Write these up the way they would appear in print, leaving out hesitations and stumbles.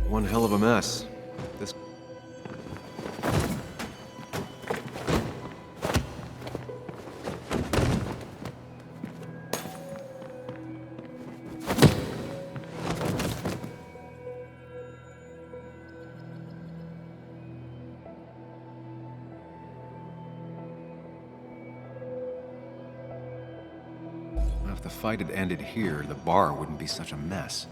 One hell of a mess. This... If the fight had ended here, the bar wouldn't be such a mess.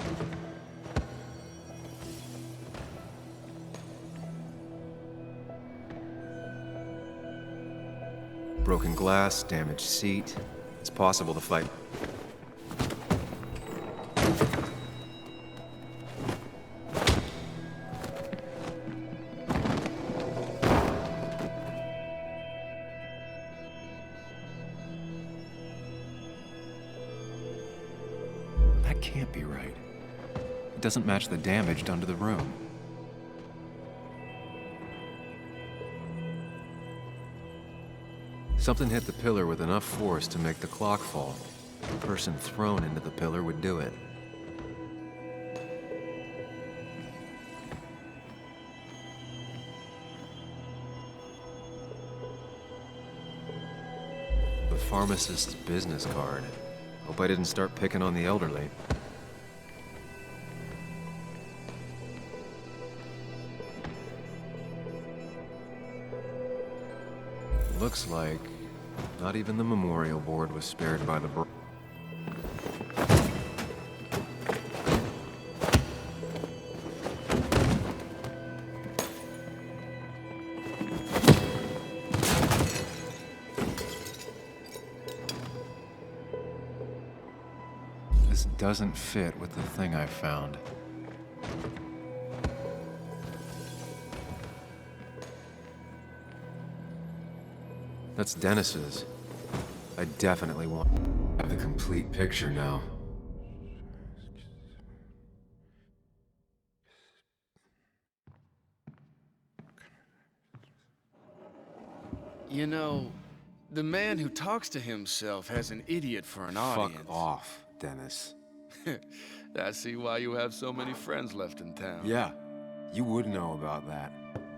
Broken glass, damaged seat. It's possible to fight. That can't be right. It doesn't match the damage done to the room. Something hit the pillar with enough force to make the clock fall. The person thrown into the pillar would do it. The pharmacist's business card. Hope I didn't start picking on the elderly. Looks like not even the memorial board was spared by the This doesn't fit with the thing I found. That's Dennis's. I definitely want to have the complete picture now. You know, the man who talks to himself has an idiot for an audience. Fuck off, Dennis. I see why you have so many friends left in town. Yeah, you would know about that.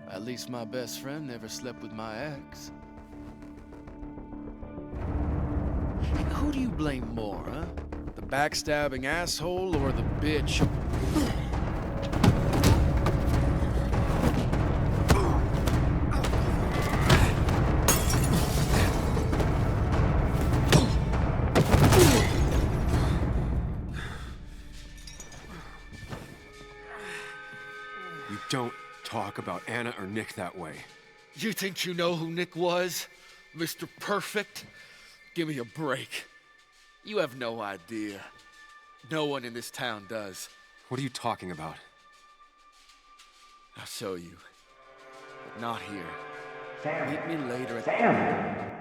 At least my best friend never slept with my ex. Who do you blame more, huh? The backstabbing asshole or the bitch? You don't talk about Anna or Nick that way. You think you know who Nick was? Mr. Perfect? Give me a break. You have no idea. No one in this town does. What are you talking about? I'll show you. But not here. Sam. Meet me later at... Sam!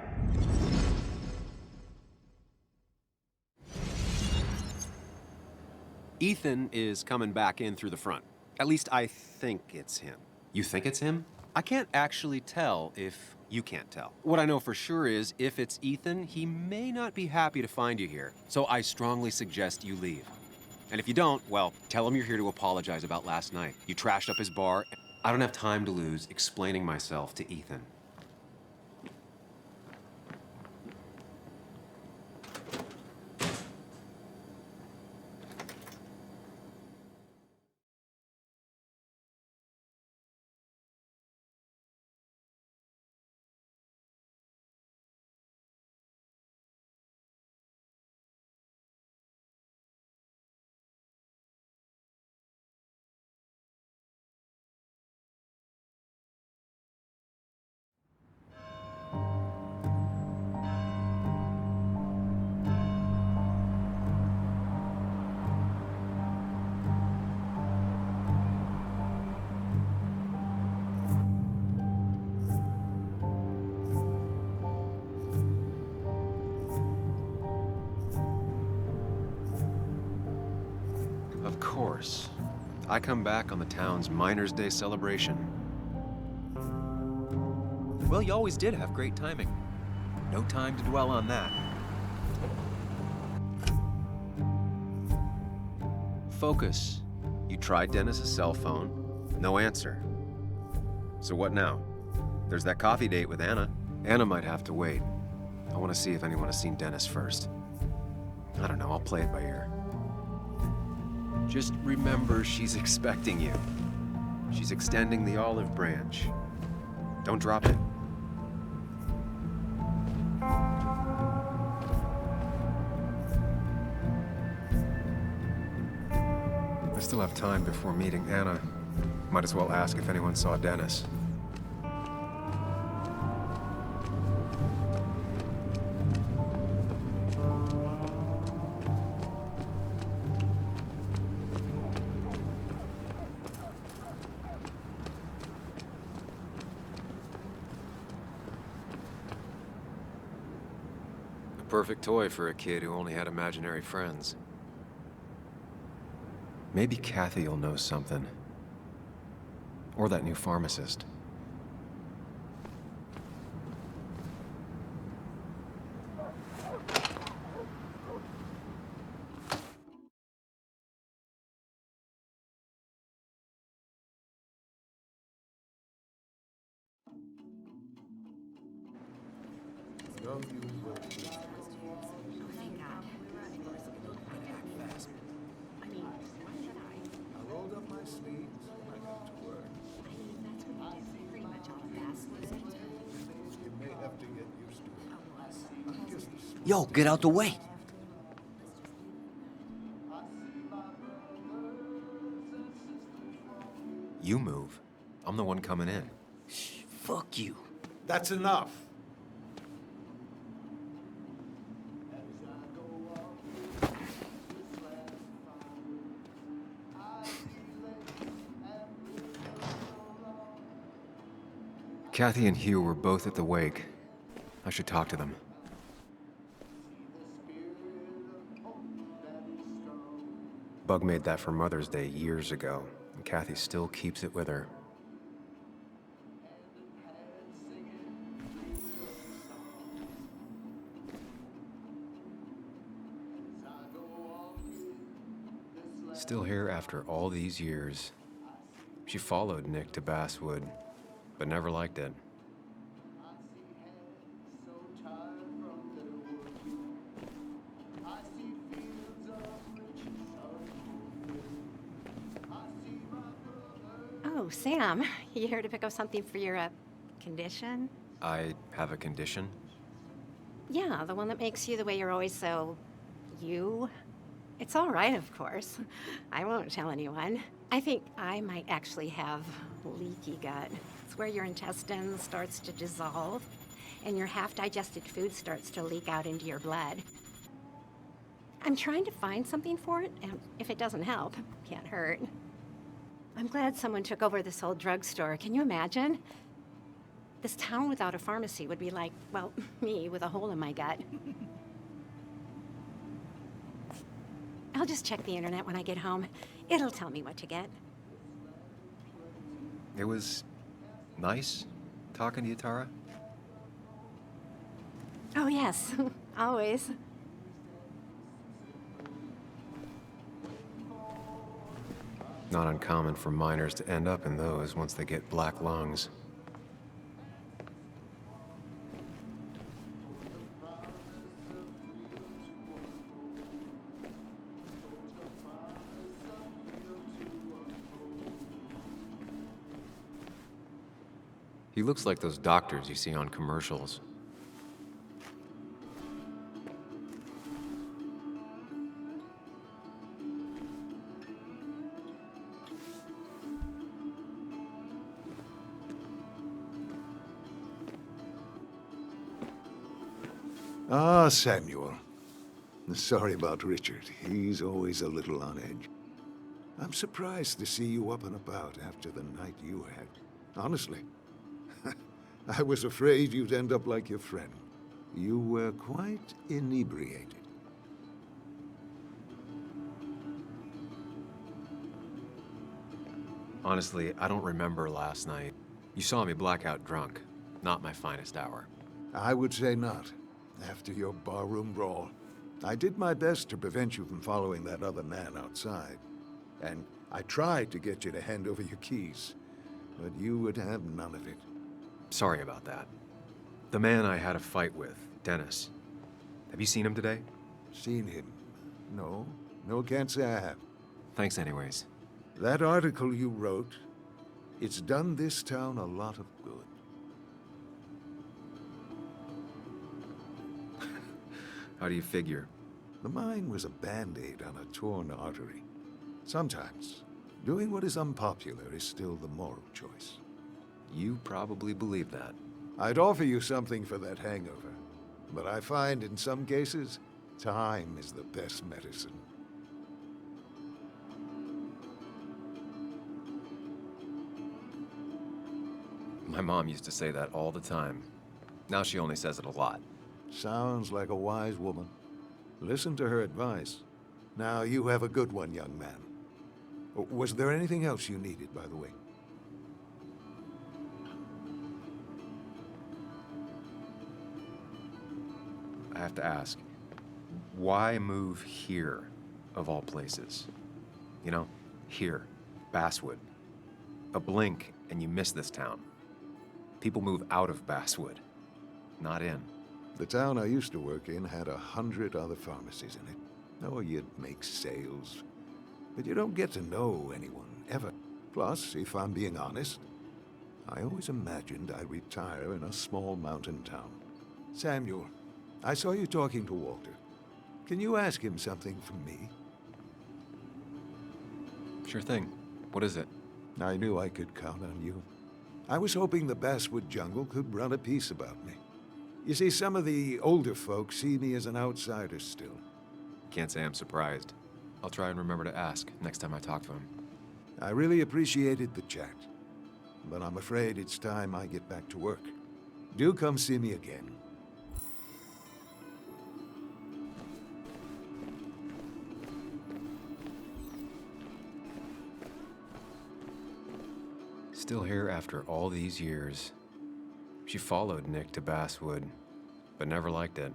Ethan is coming back in through the front. At least I think it's him. You think it's him? I can't actually tell if you can't tell. What I know for sure is if it's Ethan, he may not be happy to find you here. So I strongly suggest you leave. And if you don't, well, tell him you're here to apologize about last night. You trashed up his bar. I don't have time to lose explaining myself to Ethan. Of course. I come back on the town's Miners' Day celebration. Well, you always did have great timing. No time to dwell on that. Focus. You tried Dennis's cell phone. No answer. So what now? There's that coffee date with Anna. Anna might have to wait. I want to see if anyone has seen Dennis first. I don't know, I'll play it by ear. Just remember she's expecting you. She's extending the olive branch. Don't drop it. I still have time before meeting Anna. Might as well ask if anyone saw Dennis. A perfect toy for a kid who only had imaginary friends. Maybe Kathy will know something. Or that new pharmacist. Yo, get out the way. You move. I'm the one coming in. Fuck you. That's enough. Kathy and Hugh were both at the wake. I should talk to them. Bug made that for Mother's Day years ago, and Kathy still keeps it with her. Still here after all these years. She followed Nick to Basswood, but never liked it. Oh, Sam, you here to pick up something for your, condition? I have a condition? Yeah, the one that makes you the way you're always so... you? It's all right, of course. I won't tell anyone. I think I might actually have leaky gut. It's where your intestine starts to dissolve, and your half-digested food starts to leak out into your blood. I'm trying to find something for it, and if it doesn't help, can't hurt. I'm glad someone took over this old drugstore. Can you imagine? This town without a pharmacy would be like, well, me with a hole in my gut. I'll just check the internet when I get home. It'll tell me what to get. It was nice talking to you, Tara. Oh, yes. Always. Not uncommon for miners to end up in those once they get black lungs. He looks like those doctors you see on commercials. Ah, Samuel. Sorry about Richard. He's always a little on edge. I'm surprised to see you up and about after the night you had. Honestly. I was afraid you'd end up like your friend. You were quite inebriated. Honestly, I don't remember last night. You saw me blackout drunk. Not my finest hour. I would say not. After your barroom brawl, I did my best to prevent you from following that other man outside. And I tried to get you to hand over your keys, but you would have none of it. Sorry about that. The man I had a fight with, Dennis. Have you seen him today? Seen him? No. No, can't say I have. Thanks anyways. That article you wrote, it's done this town a lot of good. How do you figure? The mine was a band-aid on a torn artery. Sometimes, doing what is unpopular is still the moral choice. You probably believe that. I'd offer you something for that hangover, but I find in some cases, time is the best medicine. My mom used to say that all the time. Now she only says it a lot. Sounds like a wise woman. Listen to her advice. Now, you have a good one, young man. Was there anything else you needed, by the way? I have to ask, why move here, of all places? You know, here, Basswood. A blink and you miss this town. People move out of Basswood, not in. The town I used to work in had 100 other pharmacies in it. Oh, you'd make sales. But you don't get to know anyone, ever. Plus, if I'm being honest, I always imagined I'd retire in a small mountain town. Samuel, I saw you talking to Walter. Can you ask him something from me? Sure thing. What is it? I knew I could count on you. I was hoping the Basswood jungle could run a piece about me. You see, some of the older folks see me as an outsider still. Can't say I'm surprised. I'll try and remember to ask next time I talk to him. I really appreciated the chat, but I'm afraid it's time I get back to work. Do come see me again. Still here after all these years. She followed Nick to Basswood, but never liked it.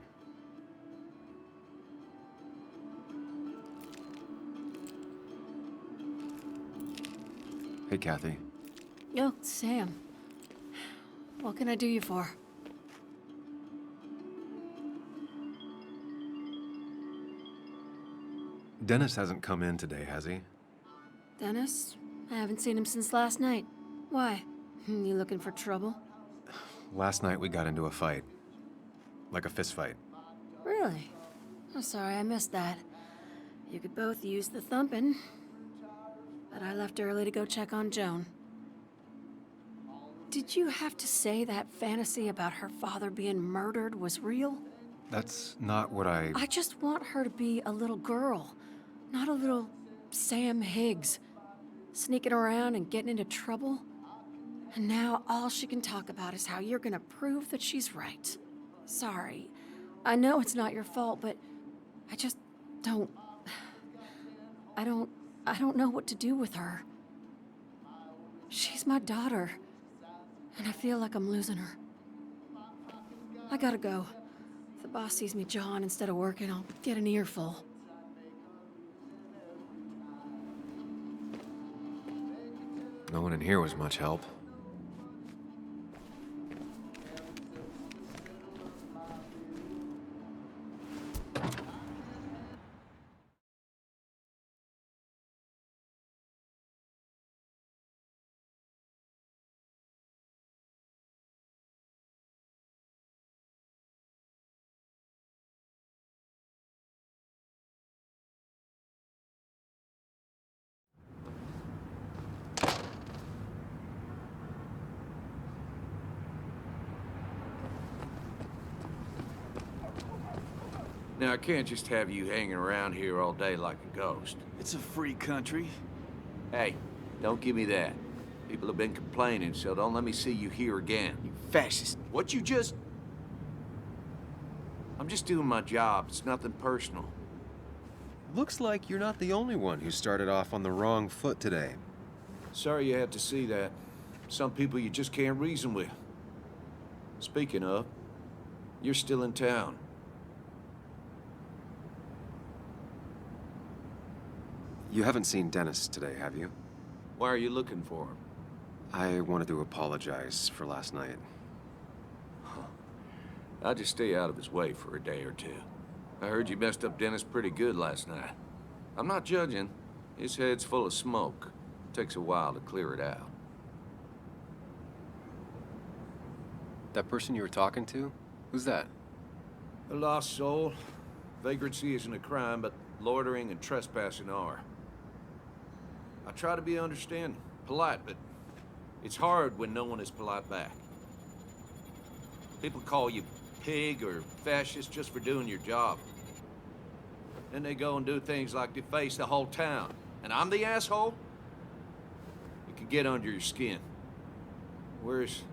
Hey, Kathy. Yo, Sam. What can I do you for? Dennis hasn't come in today, has he? Dennis? I haven't seen him since last night. Why? You looking for trouble? Last night we got into a fight. Like a fist fight. Really? I'm sorry I missed that. You could both use the thumping. But I left early to go check on Joan. Did you have to say that fantasy about her father being murdered was real? That's not what I just want her to be a little girl, not a little Sam Higgs, sneaking around and getting into trouble. And now all she can talk about is how you're gonna prove that she's right. Sorry. I know it's not your fault, but I just don't... I don't know what to do with her. She's my daughter, and I feel like I'm losing her. I gotta go. If the boss sees me jawing instead of working, I'll get an earful. No one in here was much help. Now, I can't just have you hanging around here all day like a ghost. It's a free country. Hey, don't give me that. People have been complaining, so don't let me see you here again. You fascist. What you just... I'm just doing my job. It's nothing personal. Looks like you're not the only one who started off on the wrong foot today. Sorry you had to see that. Some people you just can't reason with. Speaking of, you're still in town. You haven't seen Dennis today, have you? Why are you looking for him? I wanted to apologize for last night. I'll just stay out of his way for a day or two. I heard you messed up Dennis pretty good last night. I'm not judging. His head's full of smoke. Takes a while to clear it out. That person you were talking to? Who's that? A lost soul. Vagrancy isn't a crime, but loitering and trespassing are. I try to be understanding, polite, but it's hard when no one is polite back. People call you pig or fascist just for doing your job. Then they go and do things like deface the whole town. And I'm the asshole? It can get under your skin. Where's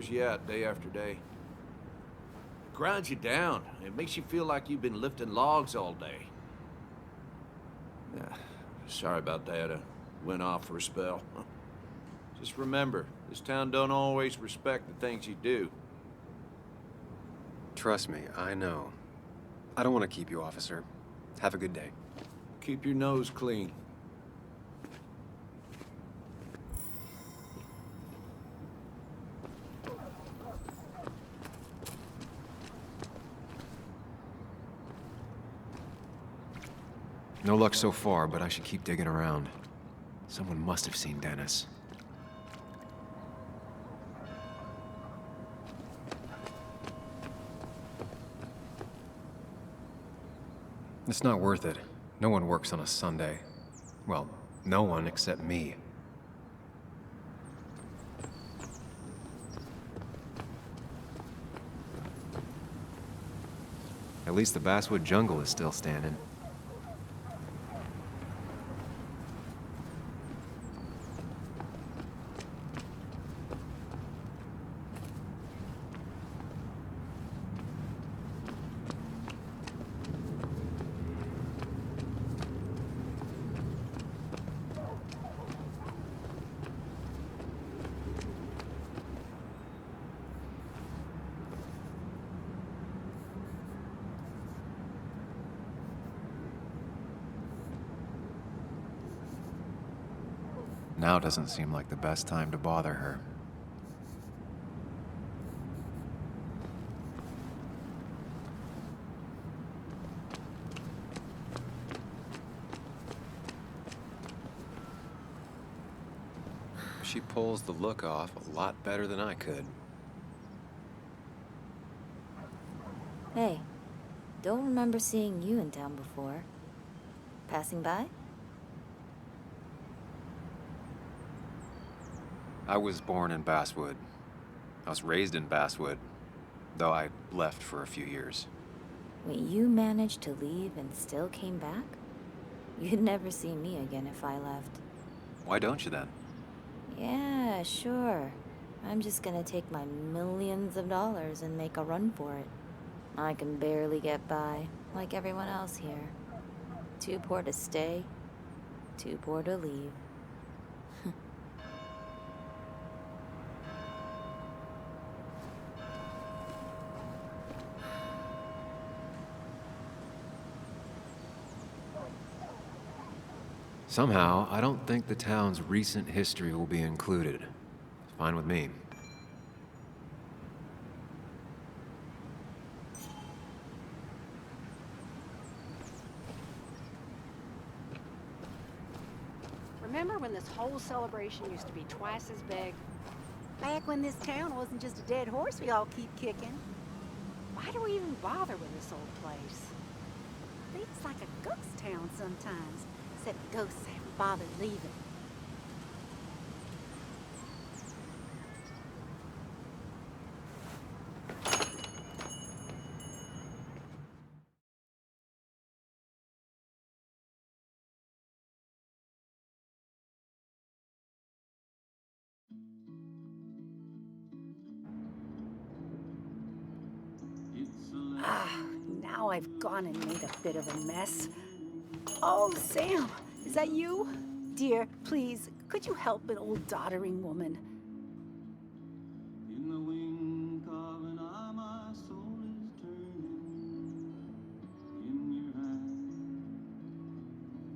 you at day after day? It grinds you down. It makes you feel like you've been lifting logs all day. Sorry about that. I went off for a spell. Just remember, this town don't always respect the things you do. Trust me, I know. I don't want to keep you, officer. Have a good day. Keep your nose clean. No luck so far, but I should keep digging around. Someone must have seen Dennis. It's not worth it. No one works on a Sunday. Well, no one except me. At least the basswood jungle is still standing. Now doesn't seem like the best time to bother her. She pulls the look off a lot better than I could. Hey, don't remember seeing you in town before. Passing by? I was born in Basswood. I was raised in Basswood, though I left for a few years. Wait, you managed to leave and still came back? You'd never see me again if I left. Why don't you then? Yeah, sure. I'm just gonna take my millions of dollars and make a run for it. I can barely get by, like everyone else here. Too poor to stay, too poor to leave. Somehow, I don't think the town's recent history will be included. Fine with me. Remember when this whole celebration used to be twice as big? Back when this town wasn't just a dead horse we all keep kicking. Why do we even bother with this old place? It's like a ghost town sometimes, except ghosts haven't bothered leaving. Now I've gone and made a bit of a mess. Oh, Sam, is that you? Dear, please, could you help an old doddering woman? In the wink of an eye, my soul is turning. In your hand,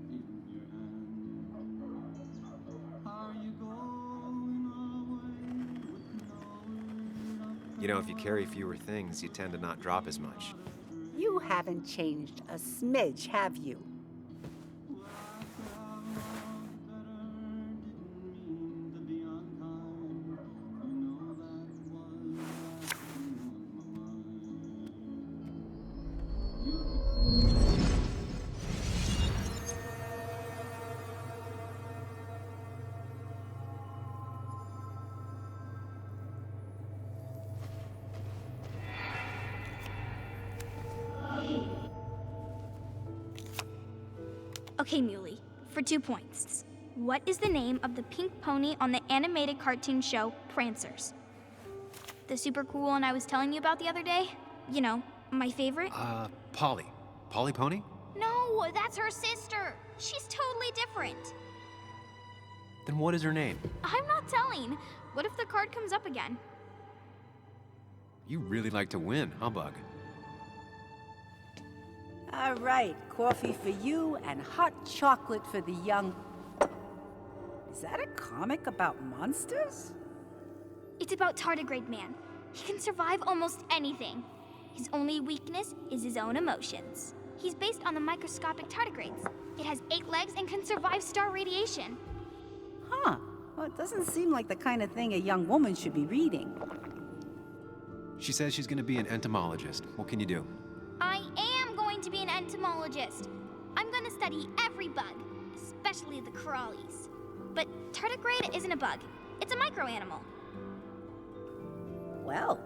in your hand. You know, if you carry fewer things, you tend to not drop as much. You haven't changed a smidge, have you? Okay, Muley, for 2 points. What is the name of the pink pony on the animated cartoon show Prancers? The super cool one I was telling you about the other day? You know, my favorite? Polly. Polly Pony? No, that's her sister. She's totally different. Then what is her name? I'm not telling. What if the card comes up again? You really like to win, huh, Bug? All right, coffee for you and hot chocolate for the young... Is that a comic about monsters? It's about Tardigrade Man. He can survive almost anything. His only weakness is his own emotions. He's based on the microscopic tardigrades. It has 8 legs and can survive star radiation. Huh. Well, it doesn't seem like the kind of thing a young woman should be reading. She says she's gonna be an entomologist. What can you do? I am going to be an entomologist. I'm going to study every bug, especially the crawlies. But tardigrade isn't a bug. It's a microanimal. Well,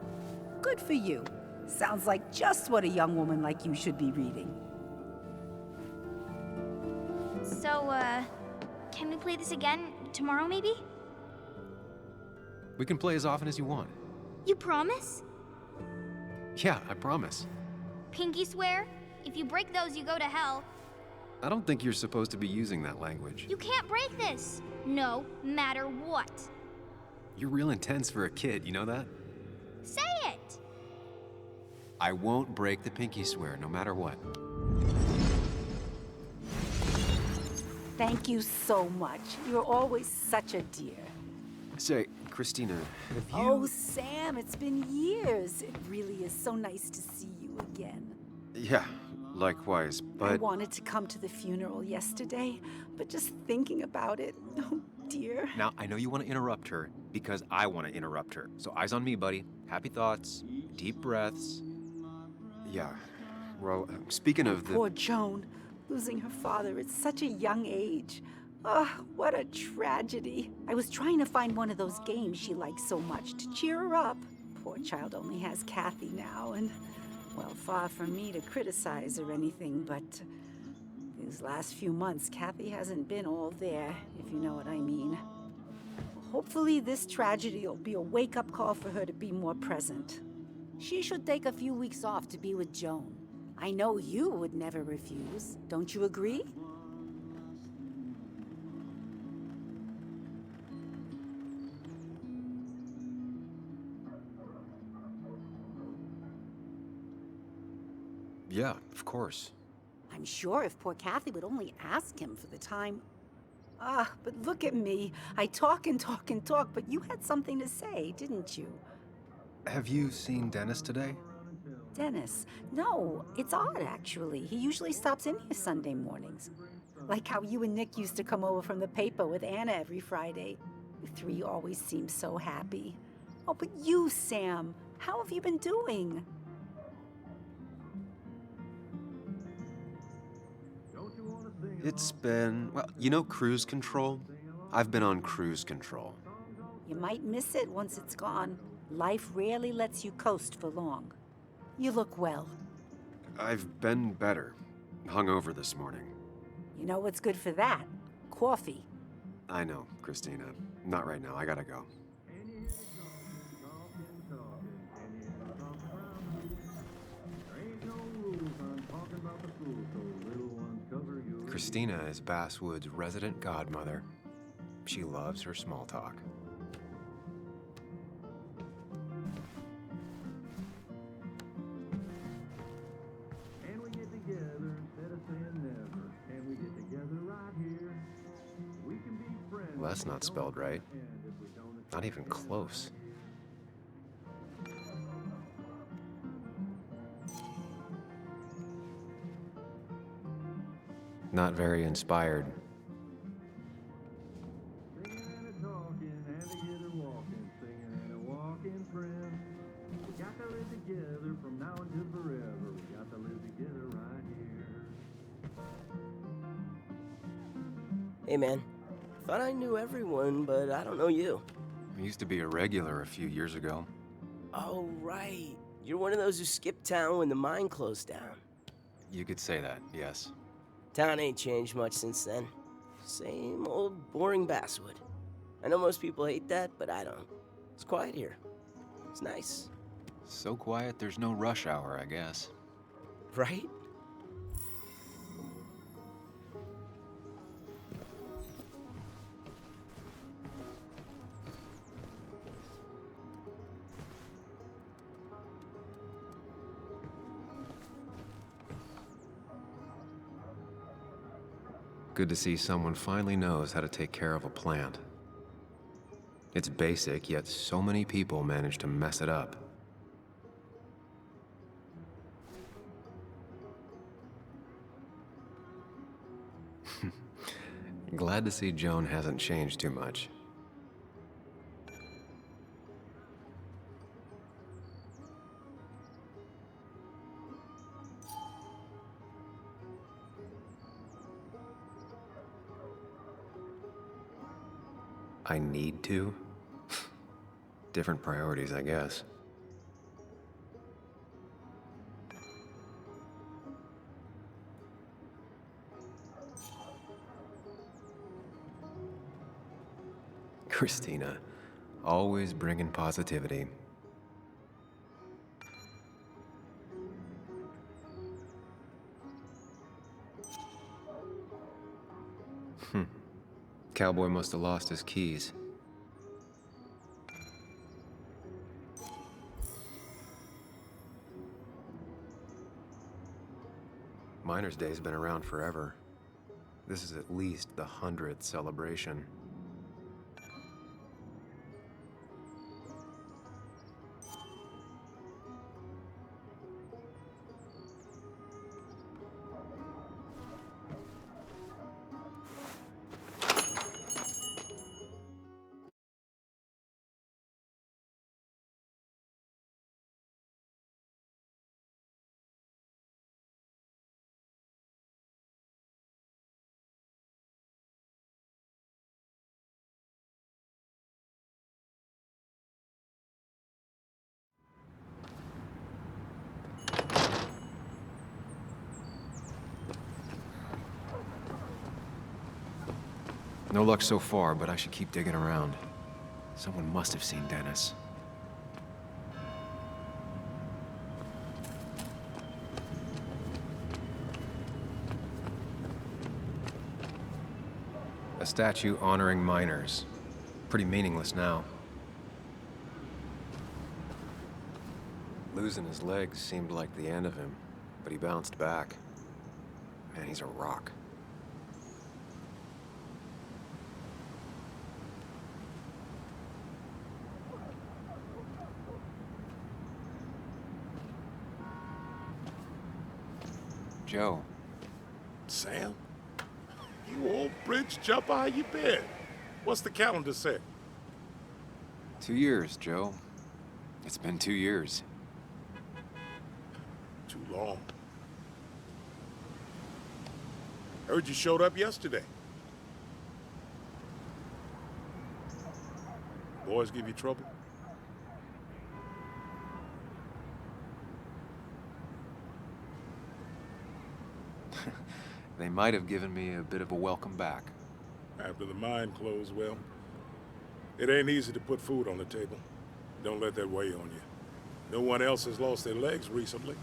good for you. Sounds like just what a young woman like you should be reading. So, can we play this again tomorrow, maybe? We can play as often as you want. You promise? Yeah, I promise. Pinky swear? If you break those, you go to hell. I don't think you're supposed to be using that language. You can't break this. No matter what. You're real intense for a kid, you know that? Say it! I won't break the pinky swear, no matter what. Thank you so much. You're always such a dear. Say, Christina, have you... Oh, Sam, it's been years. It really is so nice to see you again. Yeah, likewise, but... I wanted to come to the funeral yesterday, but just thinking about it, oh dear. Now, I know you want to interrupt her, because I want to interrupt her. So eyes on me, buddy. Happy thoughts, deep breaths. Yeah, well, speaking of the... Poor Joan, losing her father at such a young age. Oh, what a tragedy. I was trying to find one of those games she likes so much to cheer her up. Poor child only has Kathy now, and, well, far from me to criticize or anything, but these last few months, Kathy hasn't been all there, if you know what I mean. Hopefully this tragedy will be a wake-up call for her to be more present. She should take a few weeks off to be with Joan. I know you would never refuse. Don't you agree? Yeah, of course. I'm sure if poor Kathy would only ask him for the time... Ah, but look at me. I talk and talk and talk, but you had something to say, didn't you? Have you seen Dennis today? Dennis? No, it's odd, actually. He usually stops in here Sunday mornings. Like how you and Nick used to come over from the paper with Anna every Friday. The 3 always seem so happy. Oh, but you, Sam, how have you been doing? It's been, well, you know cruise control? I've been on cruise control. You might miss it once it's gone. Life rarely lets you coast for long. You look well. I've been better. Hungover this morning. You know what's good for that? Coffee. I know, Christina. Not right now. I gotta go. Christina is Basswood's resident godmother. She loves her small talk. Can we get together instead of saying never? Can we get together right here? We can be friends. Well, that's not spelled right. Not even close. Not very inspired. Singing and a talking, and together walking, singing and a walking friend. We got to live together from now until forever. We got to live together right here. Hey man, thought I knew everyone, but I don't know you. I used to be a regular a few years ago. Oh, right. You're one of those who skipped town when the mine closed down. You could say that, yes. Town ain't changed much since then. Same old boring basswood. I know most people hate that, but I don't. It's quiet here. It's nice. So quiet, there's no rush hour, I guess. Right? Good to see someone finally knows how to take care of a plant. It's basic, yet so many people manage to mess it up. Glad to see Joan hasn't changed too much. I need to? Different priorities, I guess. Christina, always bringing positivity. Cowboy must have lost his keys. Miner's Day's been around forever. This is at least the 100th celebration. No luck so far, but I should keep digging around. Someone must have seen Dennis. A statue honoring miners. Pretty meaningless now. Losing his legs seemed like the end of him, but he bounced back. Man, he's a rock. Joe. Sam? You old bridge jumper, how you been? What's the calendar say? 2 years, Joe. It's been 2 years. Too long. Heard you showed up yesterday. Boys give you trouble? They might have given me a bit of a welcome back. After the mine closed, well, it ain't easy to put food on the table. Don't let that weigh on you. No one else has lost their legs recently.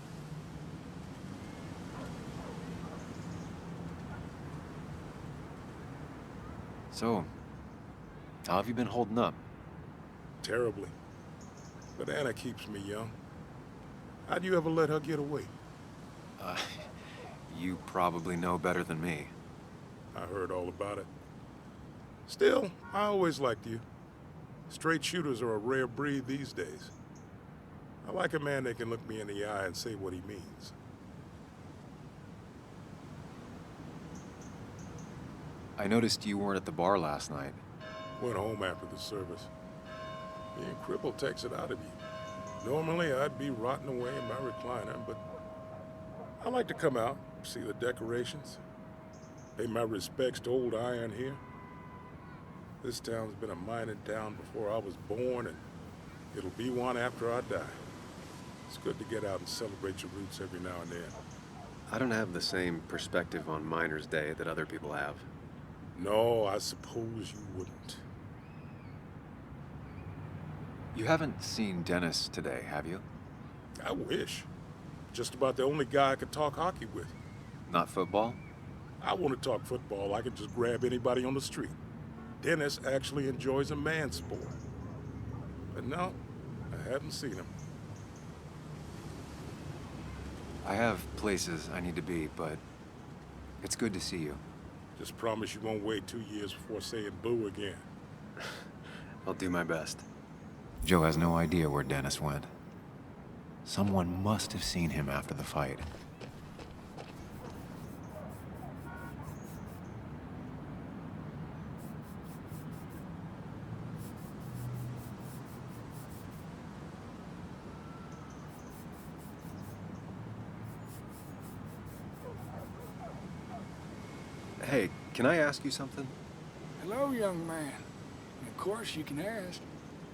So, how have you been holding up? Terribly. But Anna keeps me young. How'd you ever let her get away? You probably know better than me. I heard all about it. Still, I always liked you. Straight shooters are a rare breed these days. I like a man that can look me in the eye and say what he means. I noticed you weren't at the bar last night. Went home after the service. Being crippled takes it out of you. Normally, I'd be rotting away in my recliner, but I like to come out, see the decorations, pay my respects to old Iron here. This town's been a mining town before I was born, and it'll be one after I die. It's good to get out and celebrate your roots every now and then. I don't have the same perspective on Miners' Day that other people have. No, I suppose you wouldn't. You haven't seen Dennis today, have you? I wish. Just about the only guy I could talk hockey with. Not football? I want to talk football. I can just grab anybody on the street. Dennis actually enjoys a man's sport. But no, I haven't seen him. I have places I need to be, but it's good to see you. Just promise you won't wait 2 years before saying boo again. I'll do my best. Joe has no idea where Dennis went. Someone must have seen him after the fight. Hey, can I ask you something? Hello, young man. Of course you can ask.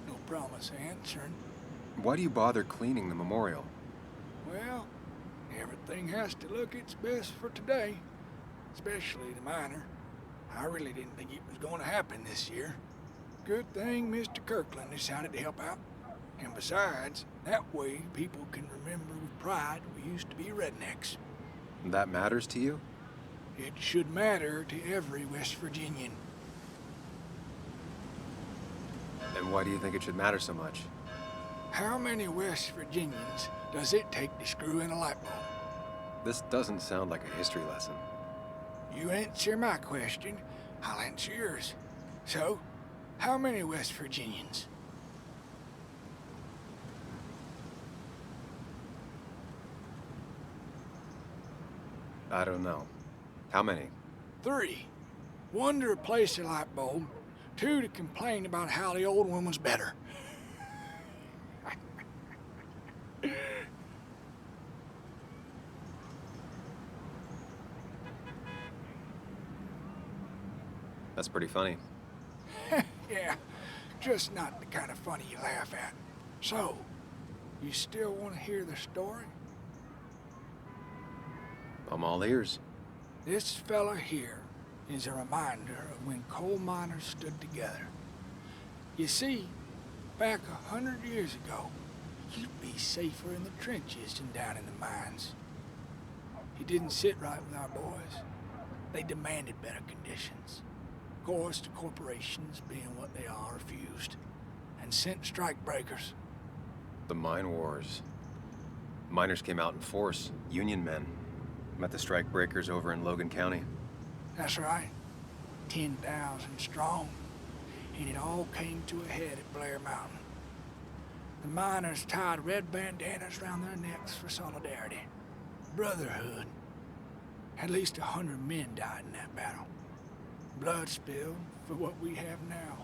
No promise answering. Why do you bother cleaning the memorial? Well, everything has to look its best for today. Especially the miner. I really didn't think it was going to happen this year. Good thing Mr. Kirkland decided to help out. And besides, that way people can remember with pride we used to be rednecks. That matters to you? It should matter to every West Virginian. And why do you think it should matter so much? How many West Virginians does it take to screw in a light bulb? This doesn't sound like a history lesson. You answer my question, I'll answer yours. So, how many West Virginians? I don't know. How many? 3. 1 to replace the light bulb. 2 to complain about how the old one was better. That's pretty funny. Yeah, just not the kind of funny you laugh at. So, you still want to hear the story? I'm all ears. This fella here is a reminder of when coal miners stood together. You see, back 100 years ago, you'd be safer in the trenches than down in the mines. He didn't sit right with our boys. They demanded better conditions. Of course, the corporations, being what they are, refused and sent strike breakers. The mine wars. Miners came out in force, Union men. Met the strike breakers over in Logan County. That's right. 10,000 strong. And it all came to a head at Blair Mountain. The miners tied red bandanas around their necks for solidarity. Brotherhood. At least 100 men died in that battle. Blood spilled for what we have now.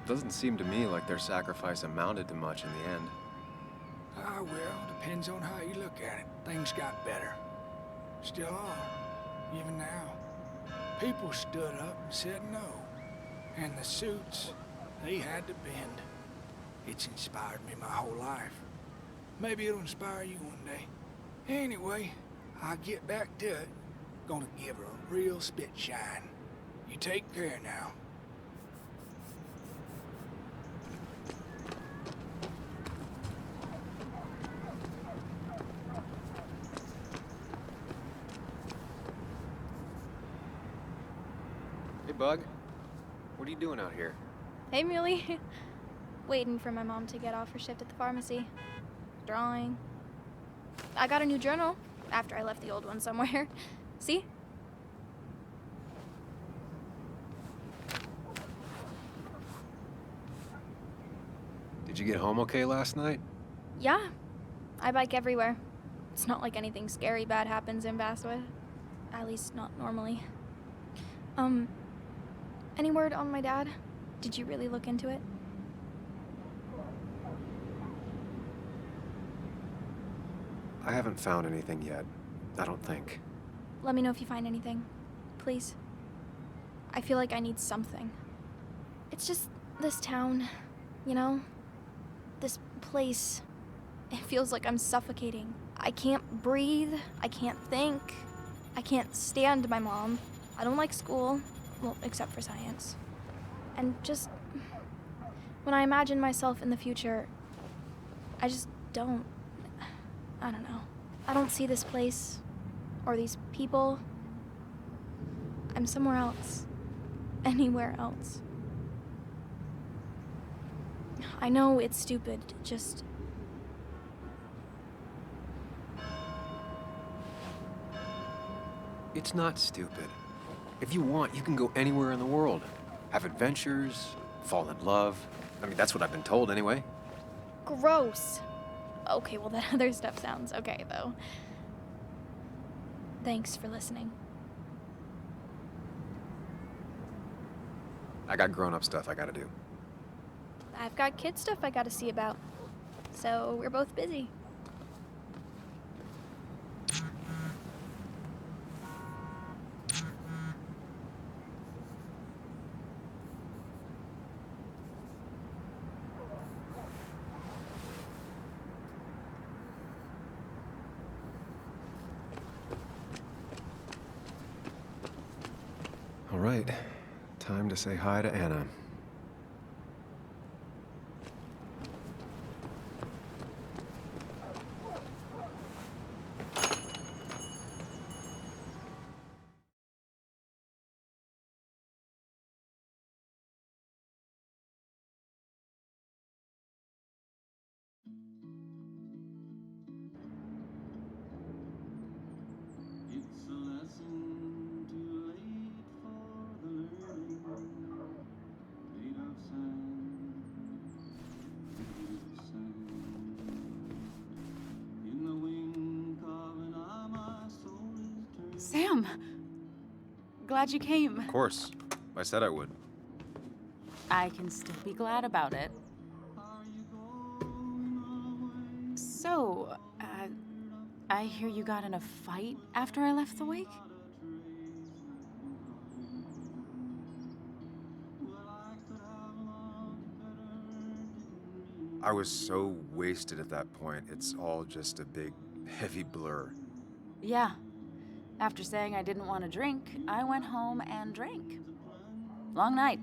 Doesn't seem to me like their sacrifice amounted to much in the end. Ah, well, depends on how you look at it. Things got better. Still are, even now. People stood up and said no. And the suits, they had to bend. It's inspired me my whole life. Maybe it'll inspire you one day. Anyway, I'll get back to it. Gonna give her a real spit shine. You take care now. Hey, Bug. What are you doing out here? Hey, Muley. Waiting for my mom to get off her shift at the pharmacy. Drawing. I got a new journal. after I left the old one somewhere. See? Did you get home okay last night? Yeah. I bike everywhere. It's not like anything scary bad happens in Basswood. At least not normally. Any word on my dad? Did you really look into it? I haven't found anything yet. I don't think. Let me know if you find anything. Please. I feel like I need something. It's just this town, you know? This place. It feels like I'm suffocating. I can't breathe. I can't think. I can't stand my mom. I don't like school. Well, except for science. And just... when I imagine myself in the future, I just don't... I don't know. I don't see this place. Or these people. I'm somewhere else. Anywhere else. I know it's stupid, just... It's not stupid. If you want, you can go anywhere in the world. Have adventures, fall in love. I mean, that's what I've been told anyway. Gross. Okay, well, that other stuff sounds okay, though. Thanks for listening. I got grown-up stuff I gotta do. I've got kid stuff I gotta see about. So we're both busy. All right, time to say hi to Anna. Sam! Glad you came. Of course. I said I would. I can still be glad about it. So, I hear you got in a fight after I left the wake? I was so wasted at that point, it's all just a big, heavy blur. Yeah. After saying I didn't want to drink, I went home and drank. Long night.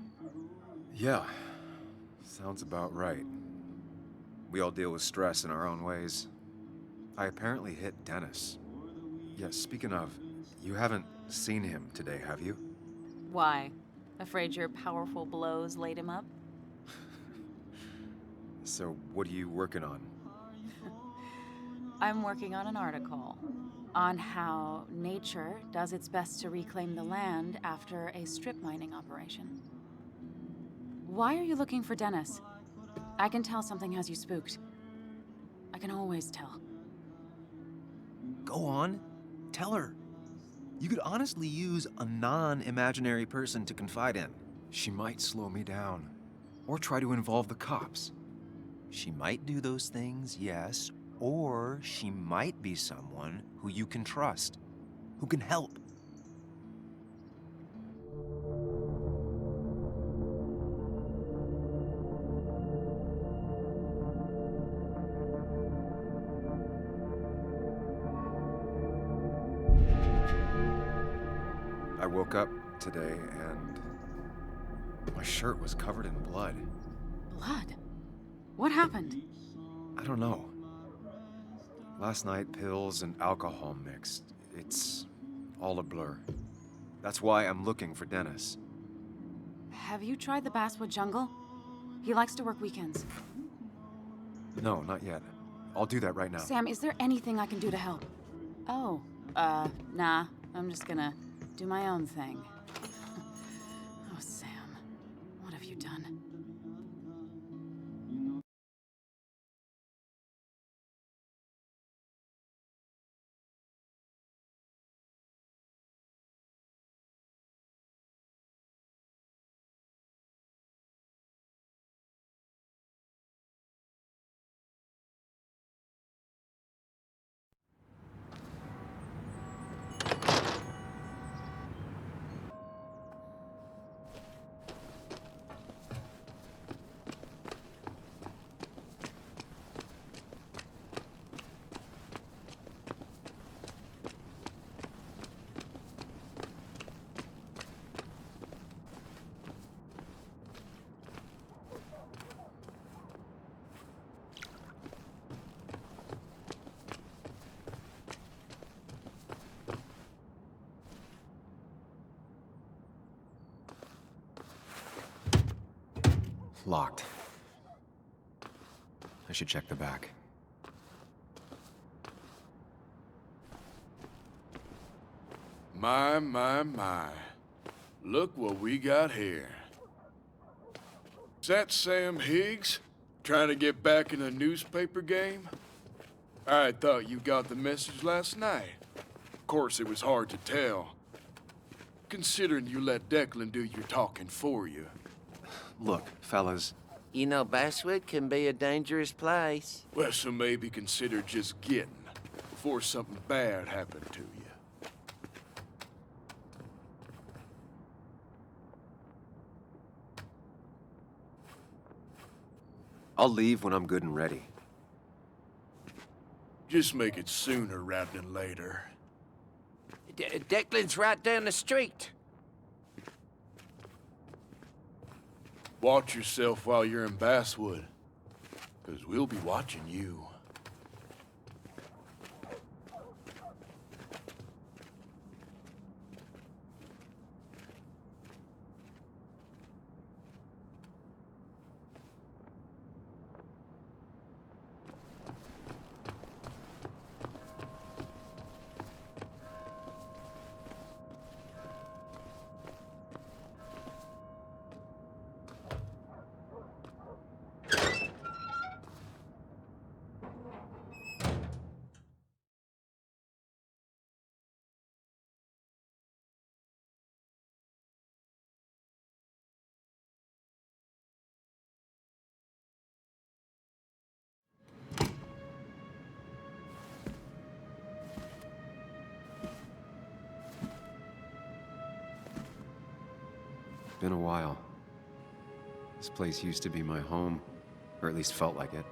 Yeah, sounds about right. We all deal with stress in our own ways. I apparently hit Dennis. Yeah, speaking of, you haven't seen him today, have you? Why? Afraid your powerful blows laid him up? So, what are you working on? I'm working on an article on how nature does its best to reclaim the land after a strip mining operation. Why are you looking for Dennis? I can tell something has you spooked. I can always tell. Go on. Tell her. You could honestly use a non-imaginary person to confide in. She might slow me down. Or try to involve the cops. She might do those things, yes. Or she might be someone who you can trust. Who can help. I woke up today and my shirt was covered in blood. Blood? What happened? I don't know. Last night, pills and alcohol mixed. It's all a blur. That's why I'm looking for Dennis. Have you tried the Basswood jungle? He likes to work weekends. No, not yet. I'll do that right now. Sam, is there anything I can do to help? Oh, nah. I'm just gonna do my own thing. Oh, Sam. What have you done? Locked. I should check the back. My, my. Look what we got here. Is that Sam Higgs? Trying to get back in the newspaper game? I thought you got the message last night. Of course, it was hard to tell, considering you let Declan do your talking for you. Look, fellas. You know, Basswood can be a dangerous place. Well, so maybe consider just getting before something bad happened to you. I'll leave when I'm good and ready. Just make it sooner rather than later. Declan's right down the street. Watch yourself while you're in Basswood, because we'll be watching you. Been a while. This place used to be my home, or at least felt like it.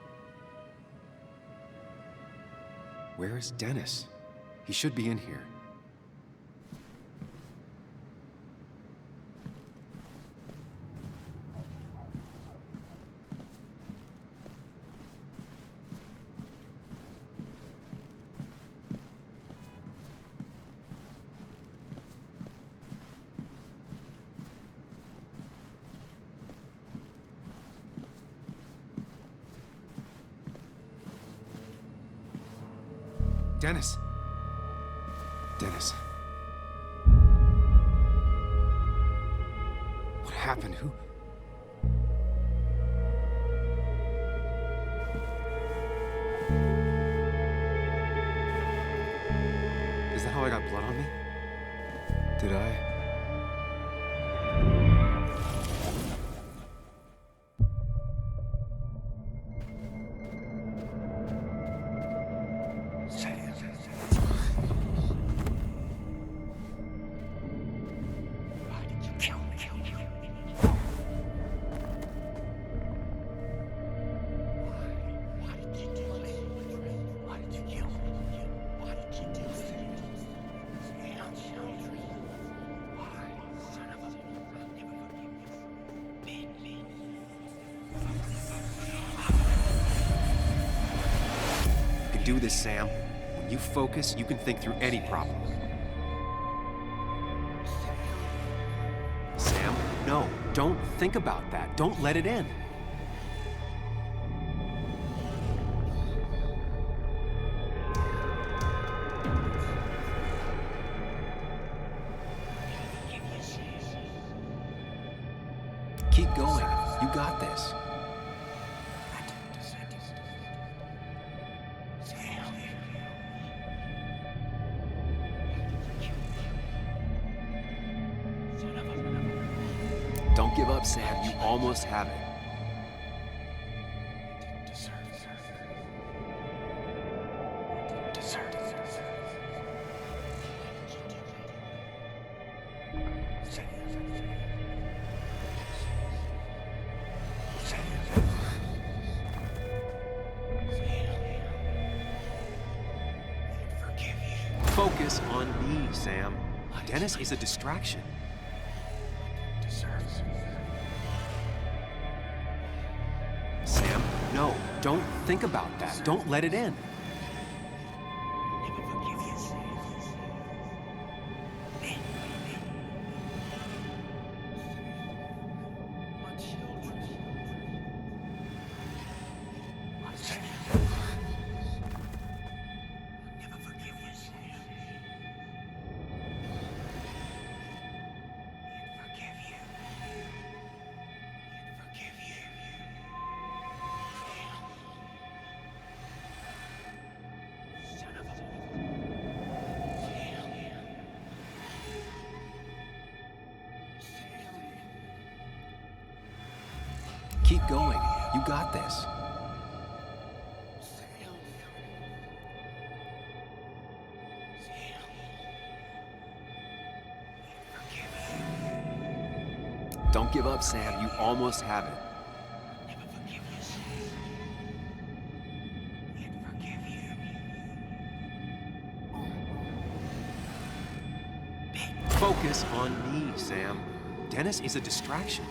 Where is Dennis? He should be in here. Dennis! Dennis. What happened? Who? Is that how I got blood on me? Did I? Do this, Sam. When you focus, you can think through any problem. Sam, no, don't think about that. Don't let it in. Keep going. You got this. Don't give up, Sam. You almost have it. Focus on me, Sam. Dennis is a distraction. Sam, no, don't think about that. Don't let it in. Keep going. You got this. Don't give up, Sam. You almost have it. Focus on me, Sam. Dennis is a distraction.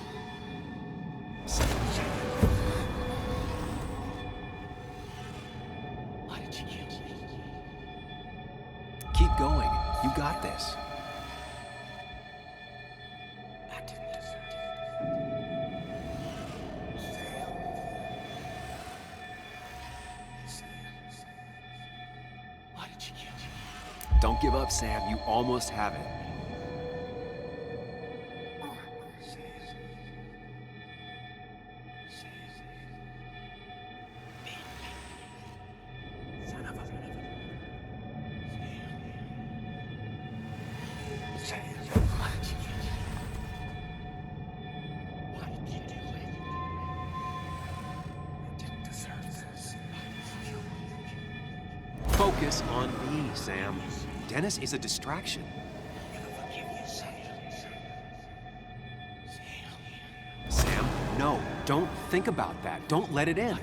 Keep going. You got this. Don't give up, Sam. You almost have it. Focus on me, Sam. Dennis is a distraction. Sam, no, don't think about that. Don't let it in.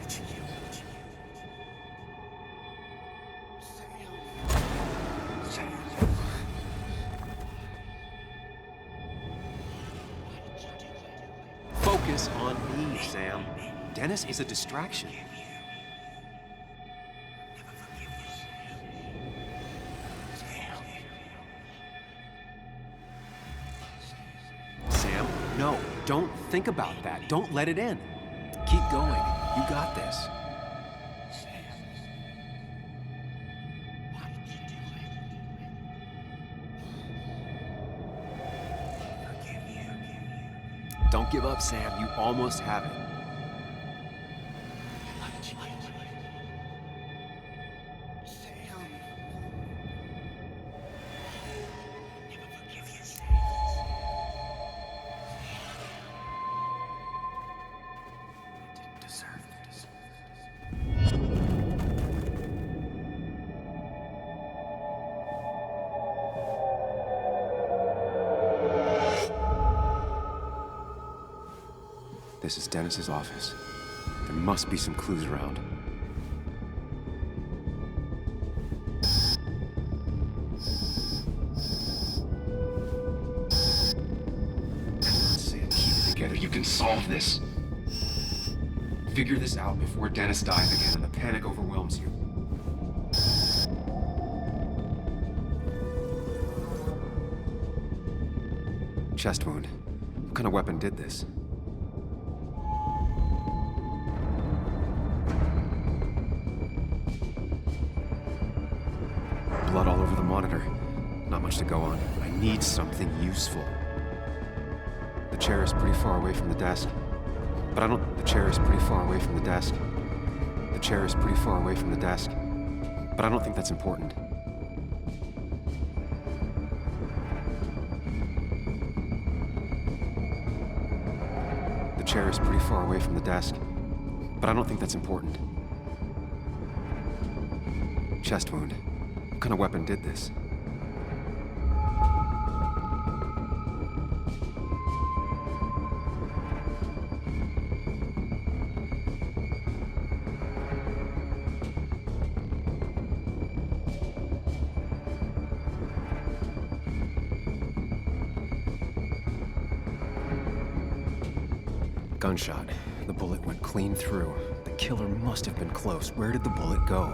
Focus on me, Sam. Dennis is a distraction. No, don't think about that. Don't let it in. Keep going. You got this. Don't give up, Sam. You almost have it. This is Dennis's office. There must be some clues around. Sam, keep it together. You can solve this. Figure this out before Dennis dies again and the panic overwhelms you. Chest wound. What kind of weapon did this? Blood all over the monitor. Not much to go on. I need something useful. The chair is pretty far away from the desk. But I don't... The chair is pretty far away from the desk. The chair is pretty far away from the desk. But I don't think that's important. The chair is pretty far away from the desk. But I don't think that's important. Chest wound. What kind of weapon did this? Gunshot. The bullet went clean through. The killer must have been close. Where did the bullet go?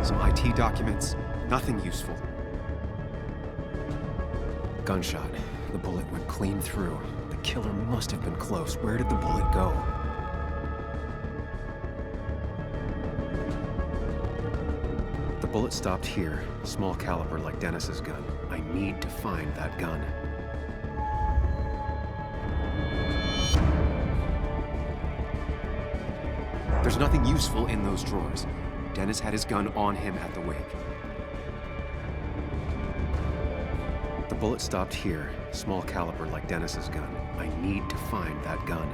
Some IT documents. Nothing useful. Gunshot. The bullet went clean through. The killer must have been close. Where did the bullet go? The bullet stopped here. Small caliber like Dennis's gun. I need to find that gun. There's nothing useful in those drawers. Dennis had his gun on him at the wake. The bullet stopped here. Small caliber like Dennis's gun. I need to find that gun.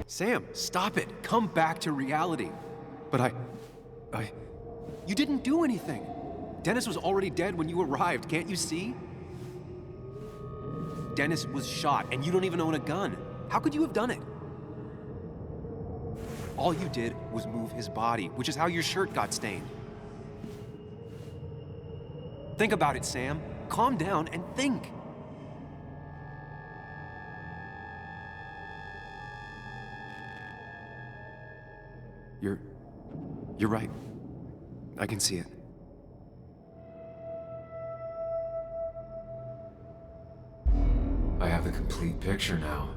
Sam, stop it! Come back to reality! But you didn't do anything! Dennis was already dead when you arrived, can't you see? Dennis was shot, and you don't even own a gun. How could you have done it? All you did was move his body, which is how your shirt got stained. Think about it, Sam. Calm down and think. You're right. I can see it. I have the complete picture now.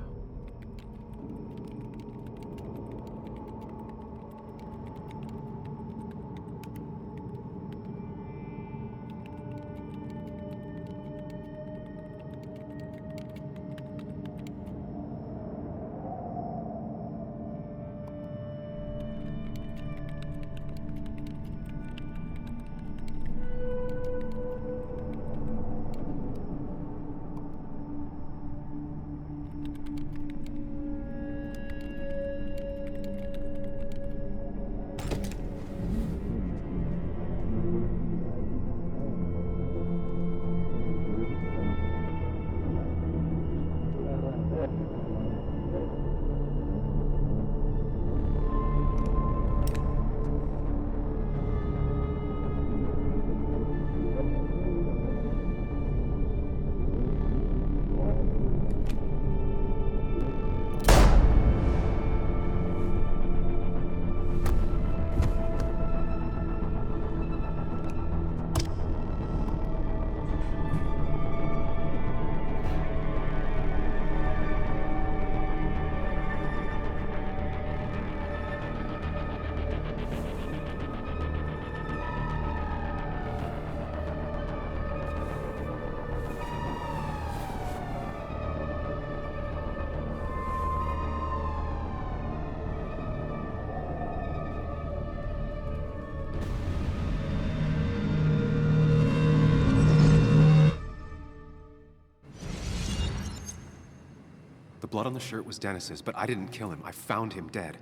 The blood on the shirt was Dennis's, but I didn't kill him. I found him dead.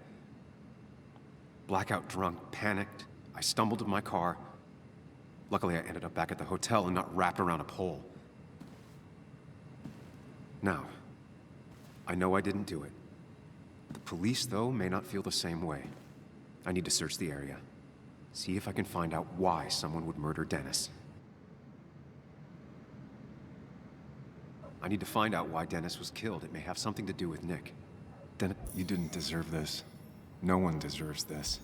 Blackout drunk, panicked. I stumbled to my car. Luckily, I ended up back at the hotel and not wrapped around a pole. Now, I know I didn't do it. The police, though, may not feel the same way. I need to search the area. See if I can find out why someone would murder Dennis. I need to find out why Dennis was killed. It may have something to do with Nick. Dennis, You didn't deserve this. No one deserves this.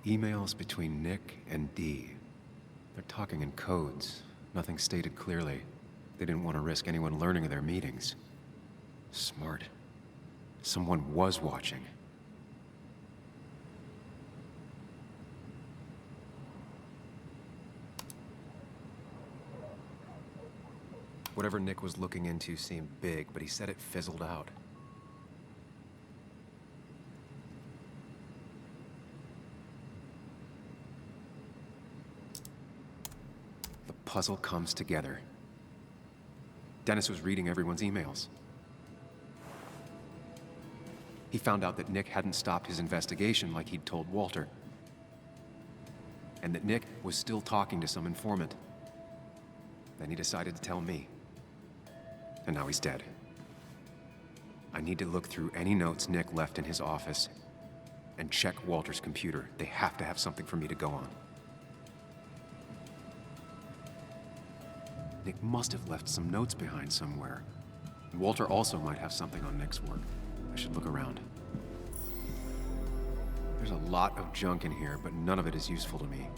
Emails between Nick and Dee. They're talking in codes. Nothing stated clearly. They didn't want to risk anyone learning of their meetings. Smart. Someone was watching. Whatever Nick was looking into seemed big, but he said it fizzled out. The puzzle comes together. Dennis was reading everyone's emails. He found out that Nick hadn't stopped his investigation like he'd told Walter. And that Nick was still talking to some informant. Then he decided to tell me. And now he's dead. I need to look through any notes Nick left in his office and check Walter's computer. They have to have something for me to go on. Nick must have left some notes behind somewhere. Walter also might have something on Nick's work. I should look around. There's a lot of junk in here, but none of it is useful to me.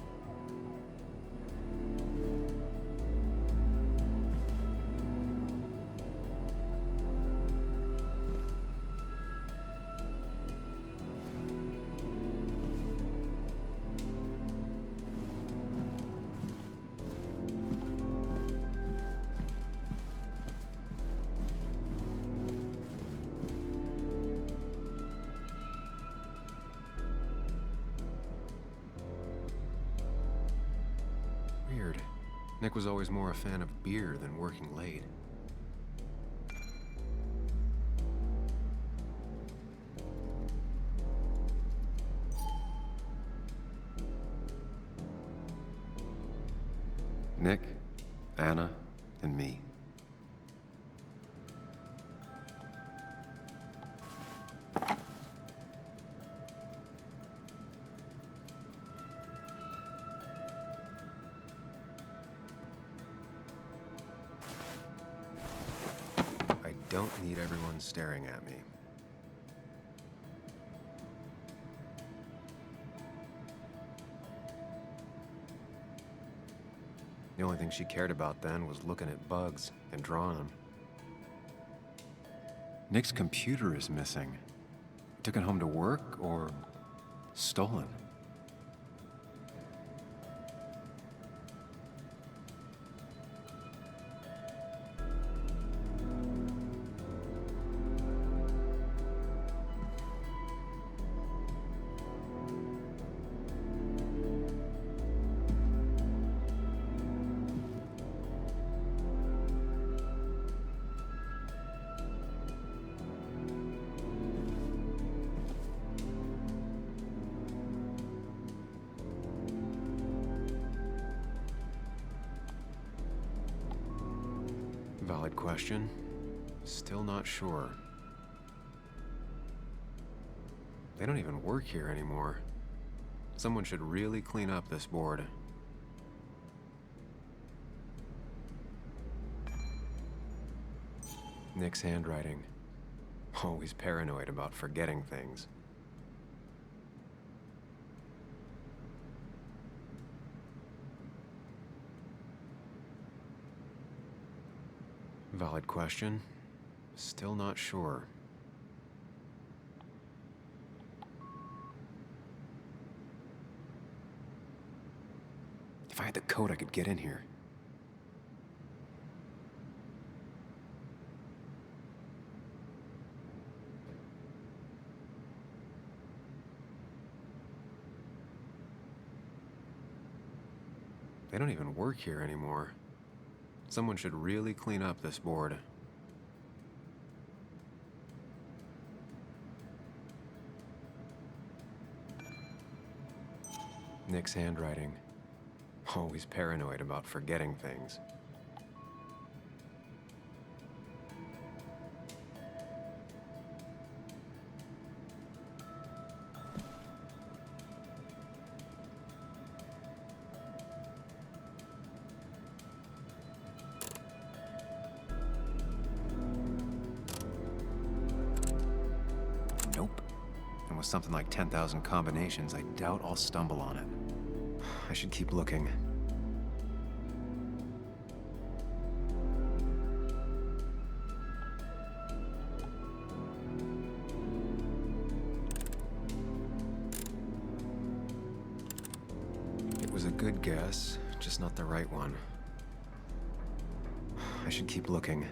Nick was always more a fan of beer than working late. Nick, Anna, and me. Don't need everyone staring at me. The only thing she cared about then was looking at bugs and drawing them. Nick's computer is missing. He took it home to work or stolen. Valid question. Still not sure. They don't even work here anymore. Someone should really clean up this board. Nick's handwriting. Always paranoid about forgetting things. Valid question. Still not sure. If I had the code, I could get in here. They don't even work here anymore. Someone should really clean up this board. Nick's handwriting. Always paranoid about forgetting things. with something like 10,000 combinations, I doubt I'll stumble on it. I should keep looking. It was a good guess, just not the right one. I should keep looking.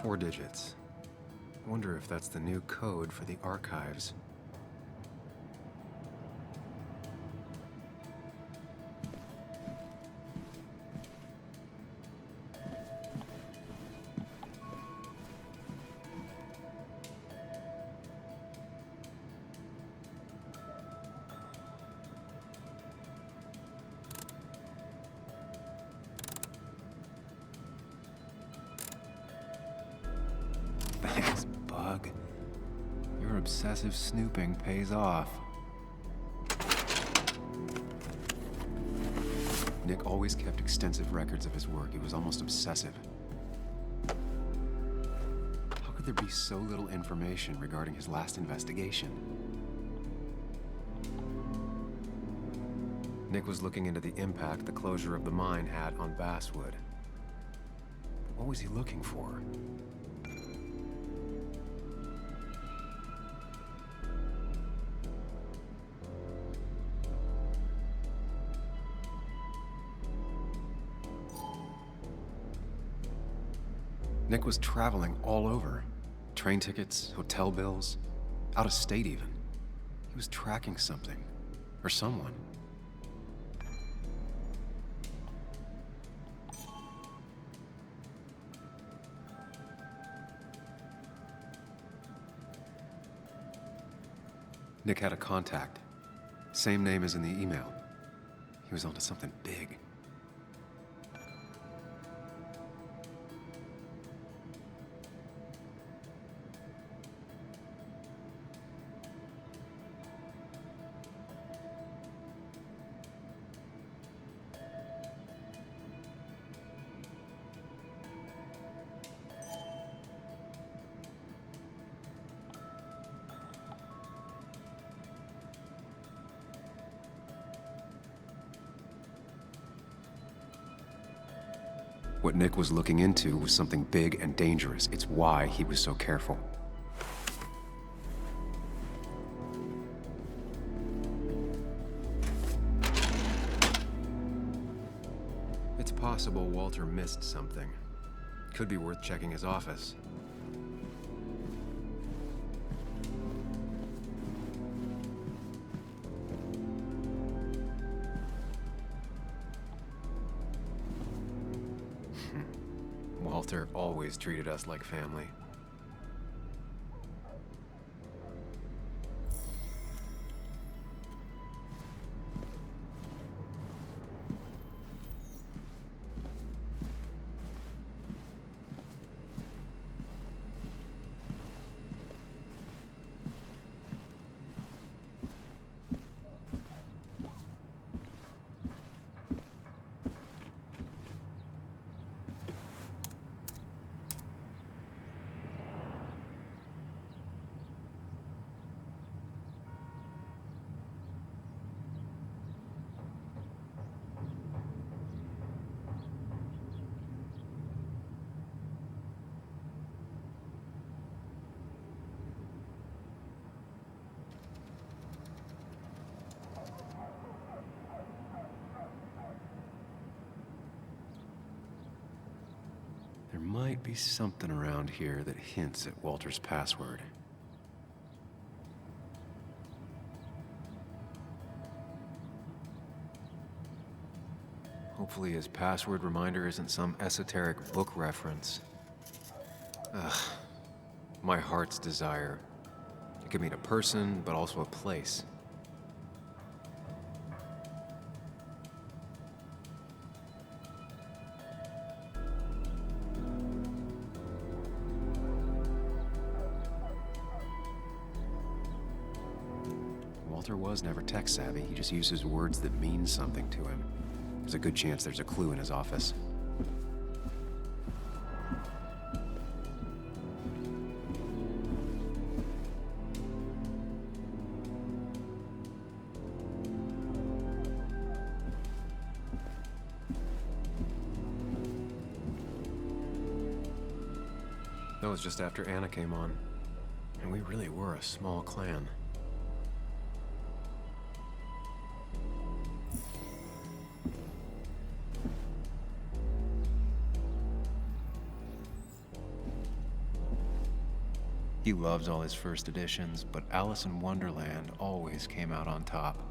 Four digits. I wonder if that's the new code for the archives. Thanks, Bug. Your obsessive snooping pays off. Nick always kept extensive records of his work. He was almost obsessive. How could there be so little information regarding his last investigation? Nick was looking into the impact the closure of the mine had on Basswood. What was he looking for? Nick was traveling all over. Train tickets, hotel bills, out of state even. He was tracking something, or someone. Nick had a contact. Same name as in the email. He was onto something big. What Nick was looking into was something big and dangerous. It's why he was so careful. It's possible Walter missed something. Could be worth checking his office. Walter always treated us like family. There might be something around here that hints at Walter's password. Hopefully his password reminder isn't some esoteric book reference. Ugh. My heart's desire. It could mean a person, but also a place. Walter was never tech-savvy. He just uses words that mean something to him. There's a good chance there's a clue in his office. That was just after Anna came on. And we really were a small clan. He loves all his first editions, but Alice in Wonderland always came out on top.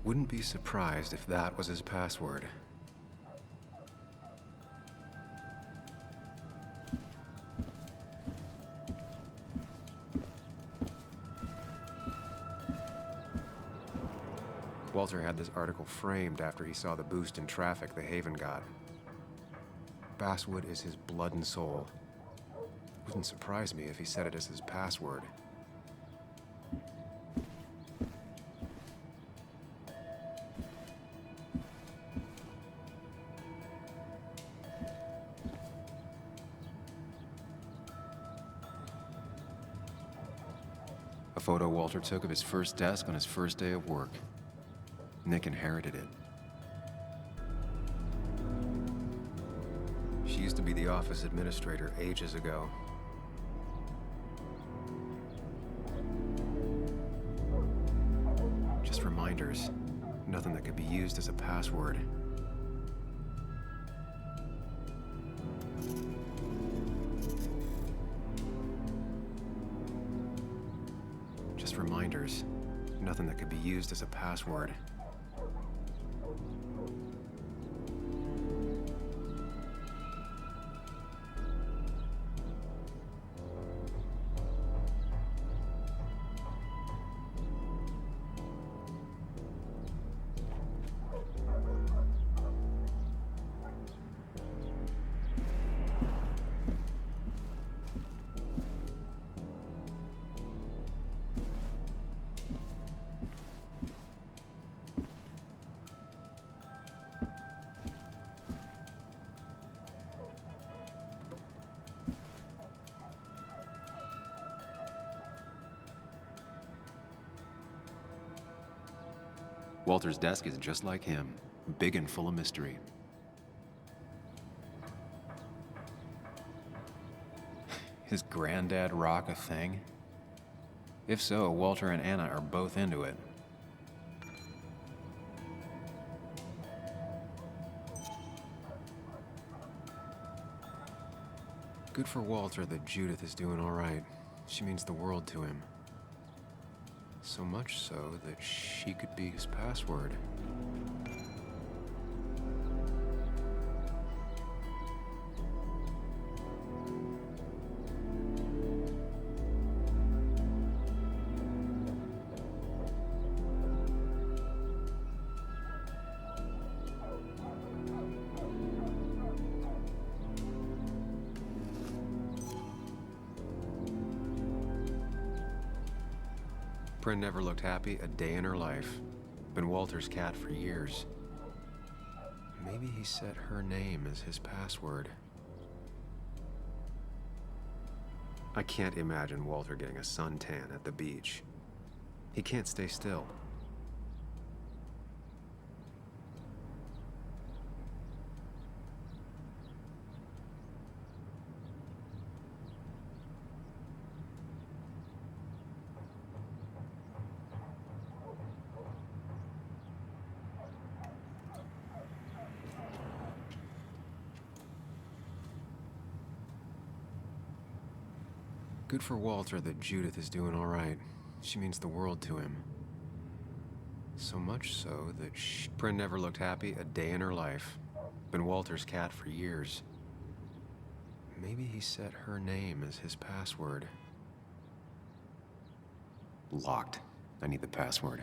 Wouldn't be surprised if that was his password. Walter had this article framed after he saw the boost in traffic the Haven got. Basswood is his blood and soul. Wouldn't surprise me if he said it as his password. A photo Walter took of his first desk on his first day of work. Nick inherited it. She used to be the office administrator ages ago. Just reminders. Nothing that could be used as a password. Just reminders. Nothing that could be used as a password. Walter's desk is just like him, big and full of mystery. His granddad rock a thing? If so, Walter and Anna are both into it. Good for Walter that Judith is doing all right. She means the world to him. So much so that she could be his password. Bryn never looked happy a day in her life. Been Walter's cat for years. Maybe he set her name as his password. I can't imagine Walter getting a suntan at the beach. He can't stay still. Good for Walter that Judith is doing all right. She means the world to him. So much so that Bryn never looked happy a day in her life. Been Walter's cat for years. Maybe he set her name as his password. Locked. I need the password.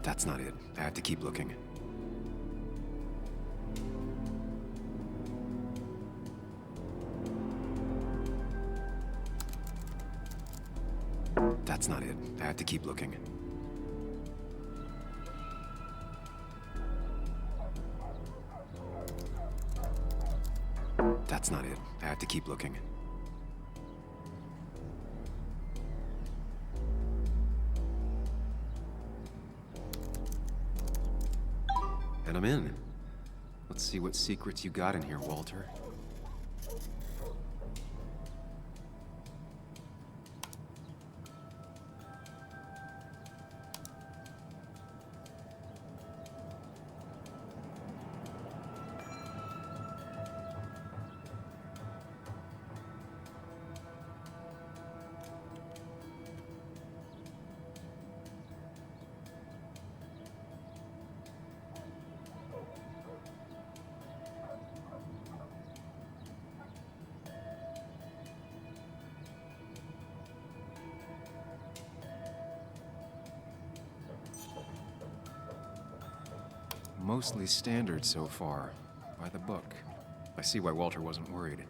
That's not it. I have to keep looking. That's not it. I have to keep looking. That's not it. I have to keep looking. And I'm in. Let's see what secrets you got in here, Walter. Mostly standard so far, by the book. I see why Walter wasn't worried.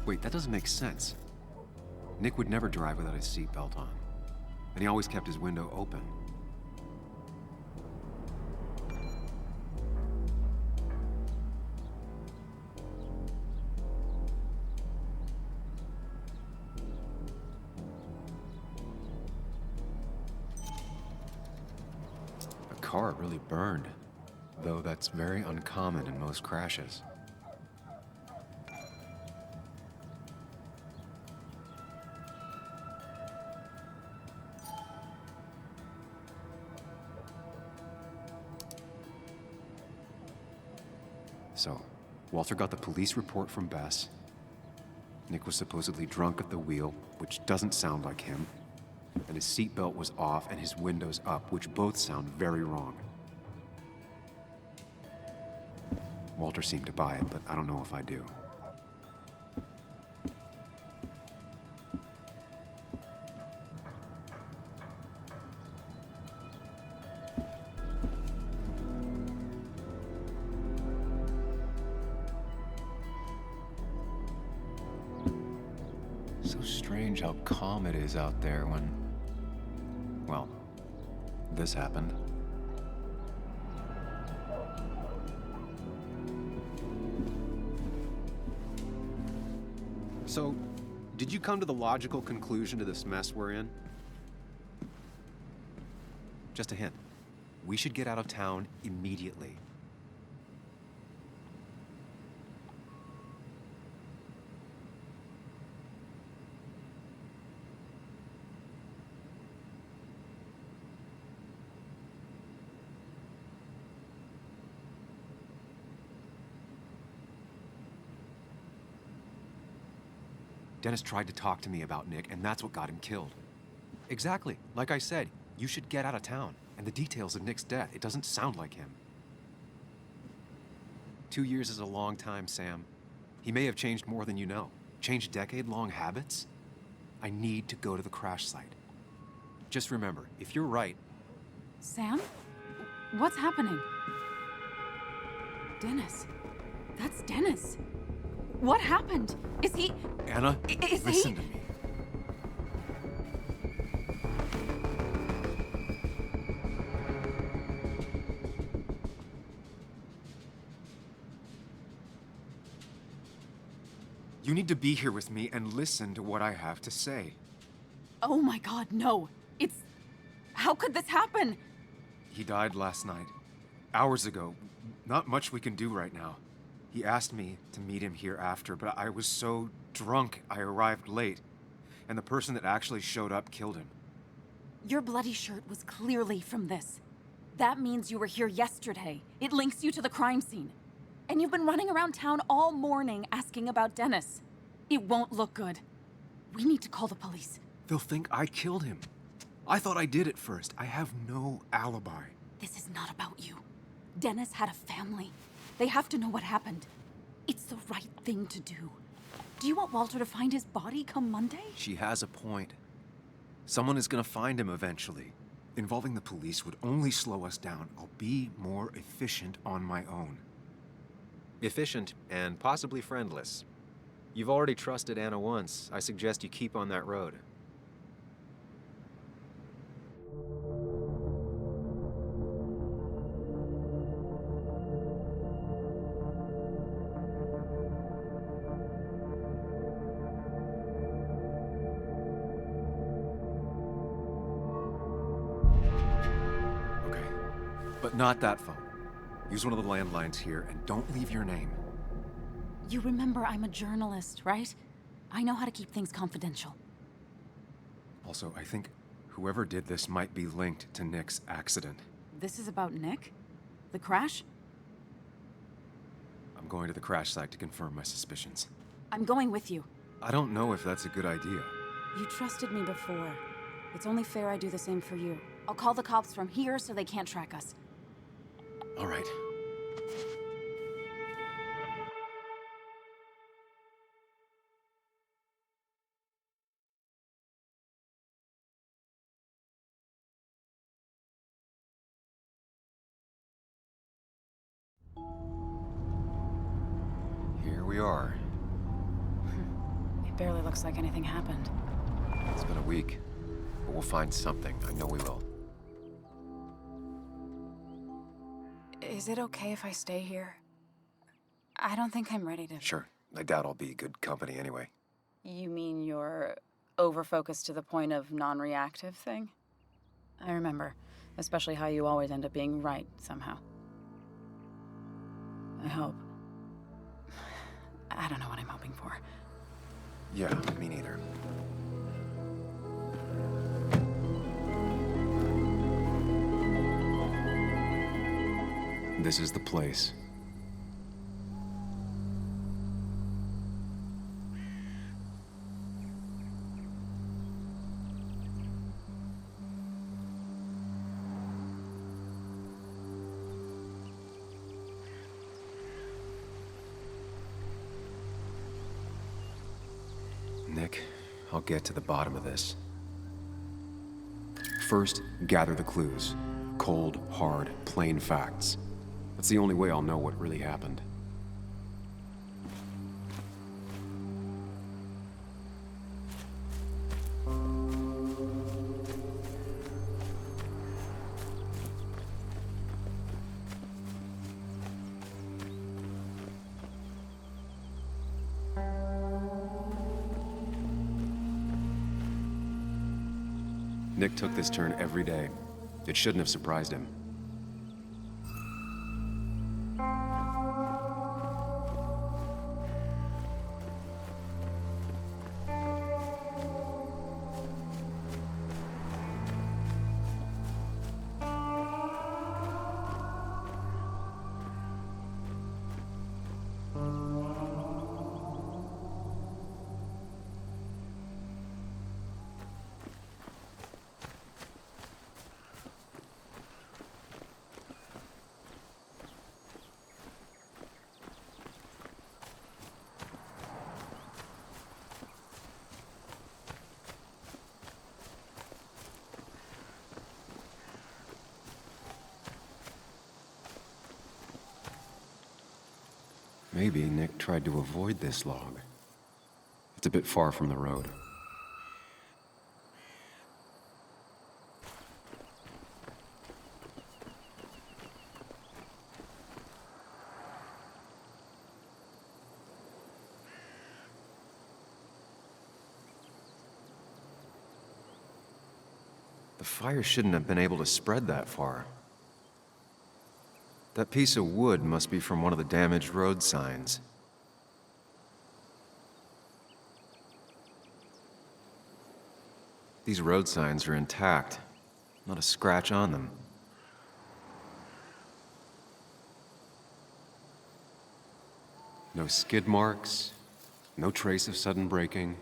Wait, that doesn't make sense. Nick would never drive without his seatbelt on. And he always kept his window open. The car really burned, though that's very uncommon in most crashes. So, Walter got the police report from Bess. Nick was supposedly drunk at the wheel, which doesn't sound like him. And his seatbelt was off and his windows up, which both sound very wrong. Walter seemed to buy it, but I don't know if I do. So strange how calm it is out there when, well, this happened. So, did you come to the logical conclusion to this mess we're in? Just a hint. We should get out of town immediately. Dennis tried to talk to me about Nick, and that's what got him killed. Exactly. Like I said, you should get out of town. And the details of Nick's death, it doesn't sound like him. 2 years is a long time, Sam. He may have changed more than you know. Changed decade-long habits? I need to go to the crash site. Just remember, if you're right... Sam? What's happening? Dennis. That's Dennis. What happened? Is he... Anna, listen to me. You need to be here with me and listen to what I have to say. Oh my God, no. It's... How could this happen? He died last night. Hours ago. Not much we can do right now. He asked me to meet him here after, but I was so drunk I arrived late. And the person that actually showed up killed him. Your bloody shirt was clearly from this. That means you were here yesterday. It links you to the crime scene. And you've been running around town all morning asking about Dennis. It won't look good. We need to call the police. They'll think I killed him. I thought I did at first. I have no alibi. This is not about you. Dennis had a family. They have to know what happened. It's the right thing to do. Do you want Walter to find his body come Monday? She has a point. Someone is gonna find him eventually. Involving the police would only slow us down. I'll be more efficient on my own. Efficient and possibly friendless. You've already trusted Anna once. I suggest you keep on that road. Okay, but not that phone. Use one of the landlines here, and don't leave your name. You remember I'm a journalist, right? I know how to keep things confidential. Also, I think whoever did this might be linked to Nick's accident. This is about Nick? The crash? I'm going to the crash site to confirm my suspicions. I'm going with you. I don't know if that's a good idea. You trusted me before. It's only fair I do the same for you. I'll call the cops from here so they can't track us. All right. Here we are. It barely looks like anything happened. It's been a week, but we'll find something. I know we will. Is it okay if I stay here? I don't think I'm ready to... Sure. I doubt I'll be good company anyway. You mean you're over-focused to the point of non-reactive thing? I remember, especially how you always end up being right somehow. I hope. I don't know what I'm hoping for. Yeah, me neither. This is the place. Nick, I'll get to the bottom of this. First, gather the clues. Cold, hard, plain facts. That's the only way I'll know what really happened. Nick took this turn every day. It shouldn't have surprised him. Maybe Nick tried to avoid this log. It's a bit far from the road. The fire shouldn't have been able to spread that far. That piece of wood must be from one of the damaged road signs. These road signs are intact, not a scratch on them. No skid marks, no trace of sudden braking.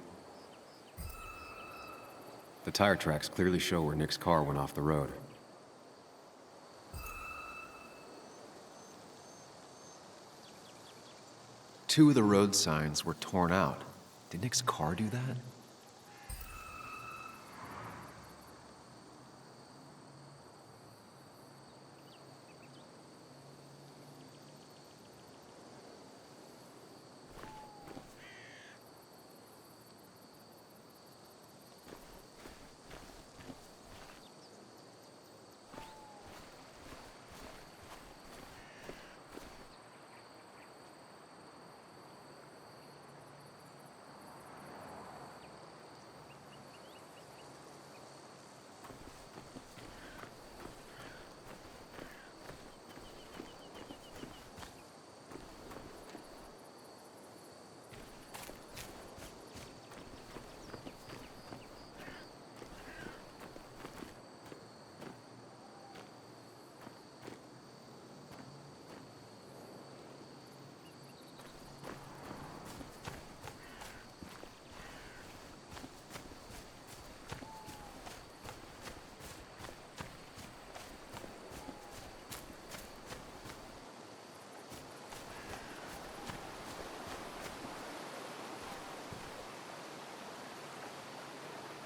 The tire tracks clearly show where Nick's car went off the road. Two of the road signs were torn out. Did Nick's car do that?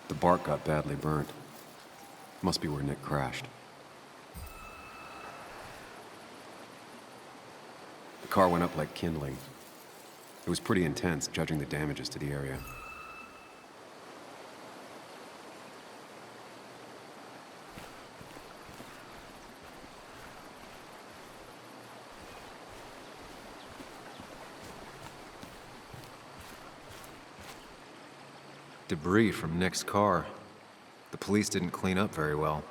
The bark got badly burnt. Must be where Nick crashed. The car went up like kindling. It was pretty intense, judging the damages to the area. Debris from Nick's car. The police didn't clean up very well.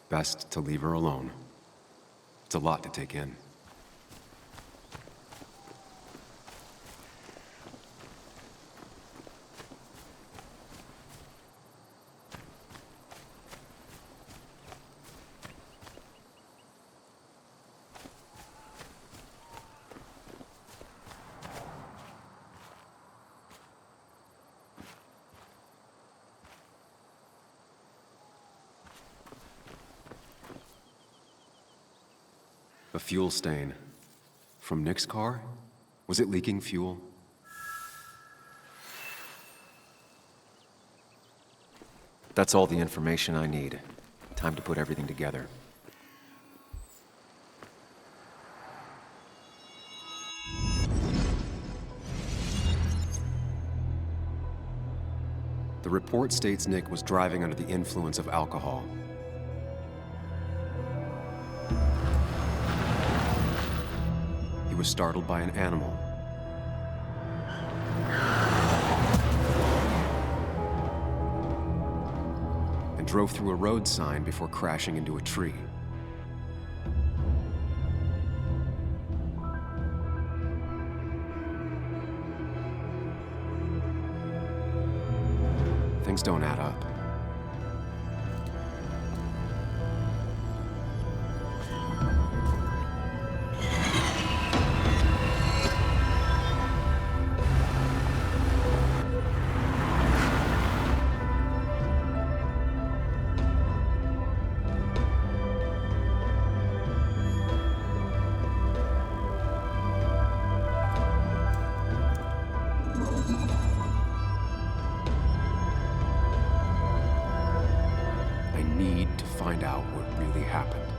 Best to leave her alone. It's a lot to take in. A fuel stain. From Nick's car? Was it leaking fuel? That's all the information I need. Time to put everything together. The report states Nick was driving under the influence of alcohol. He was startled by an animal. And drove through a road sign before crashing into a tree. Things don't add up. find out what really happened.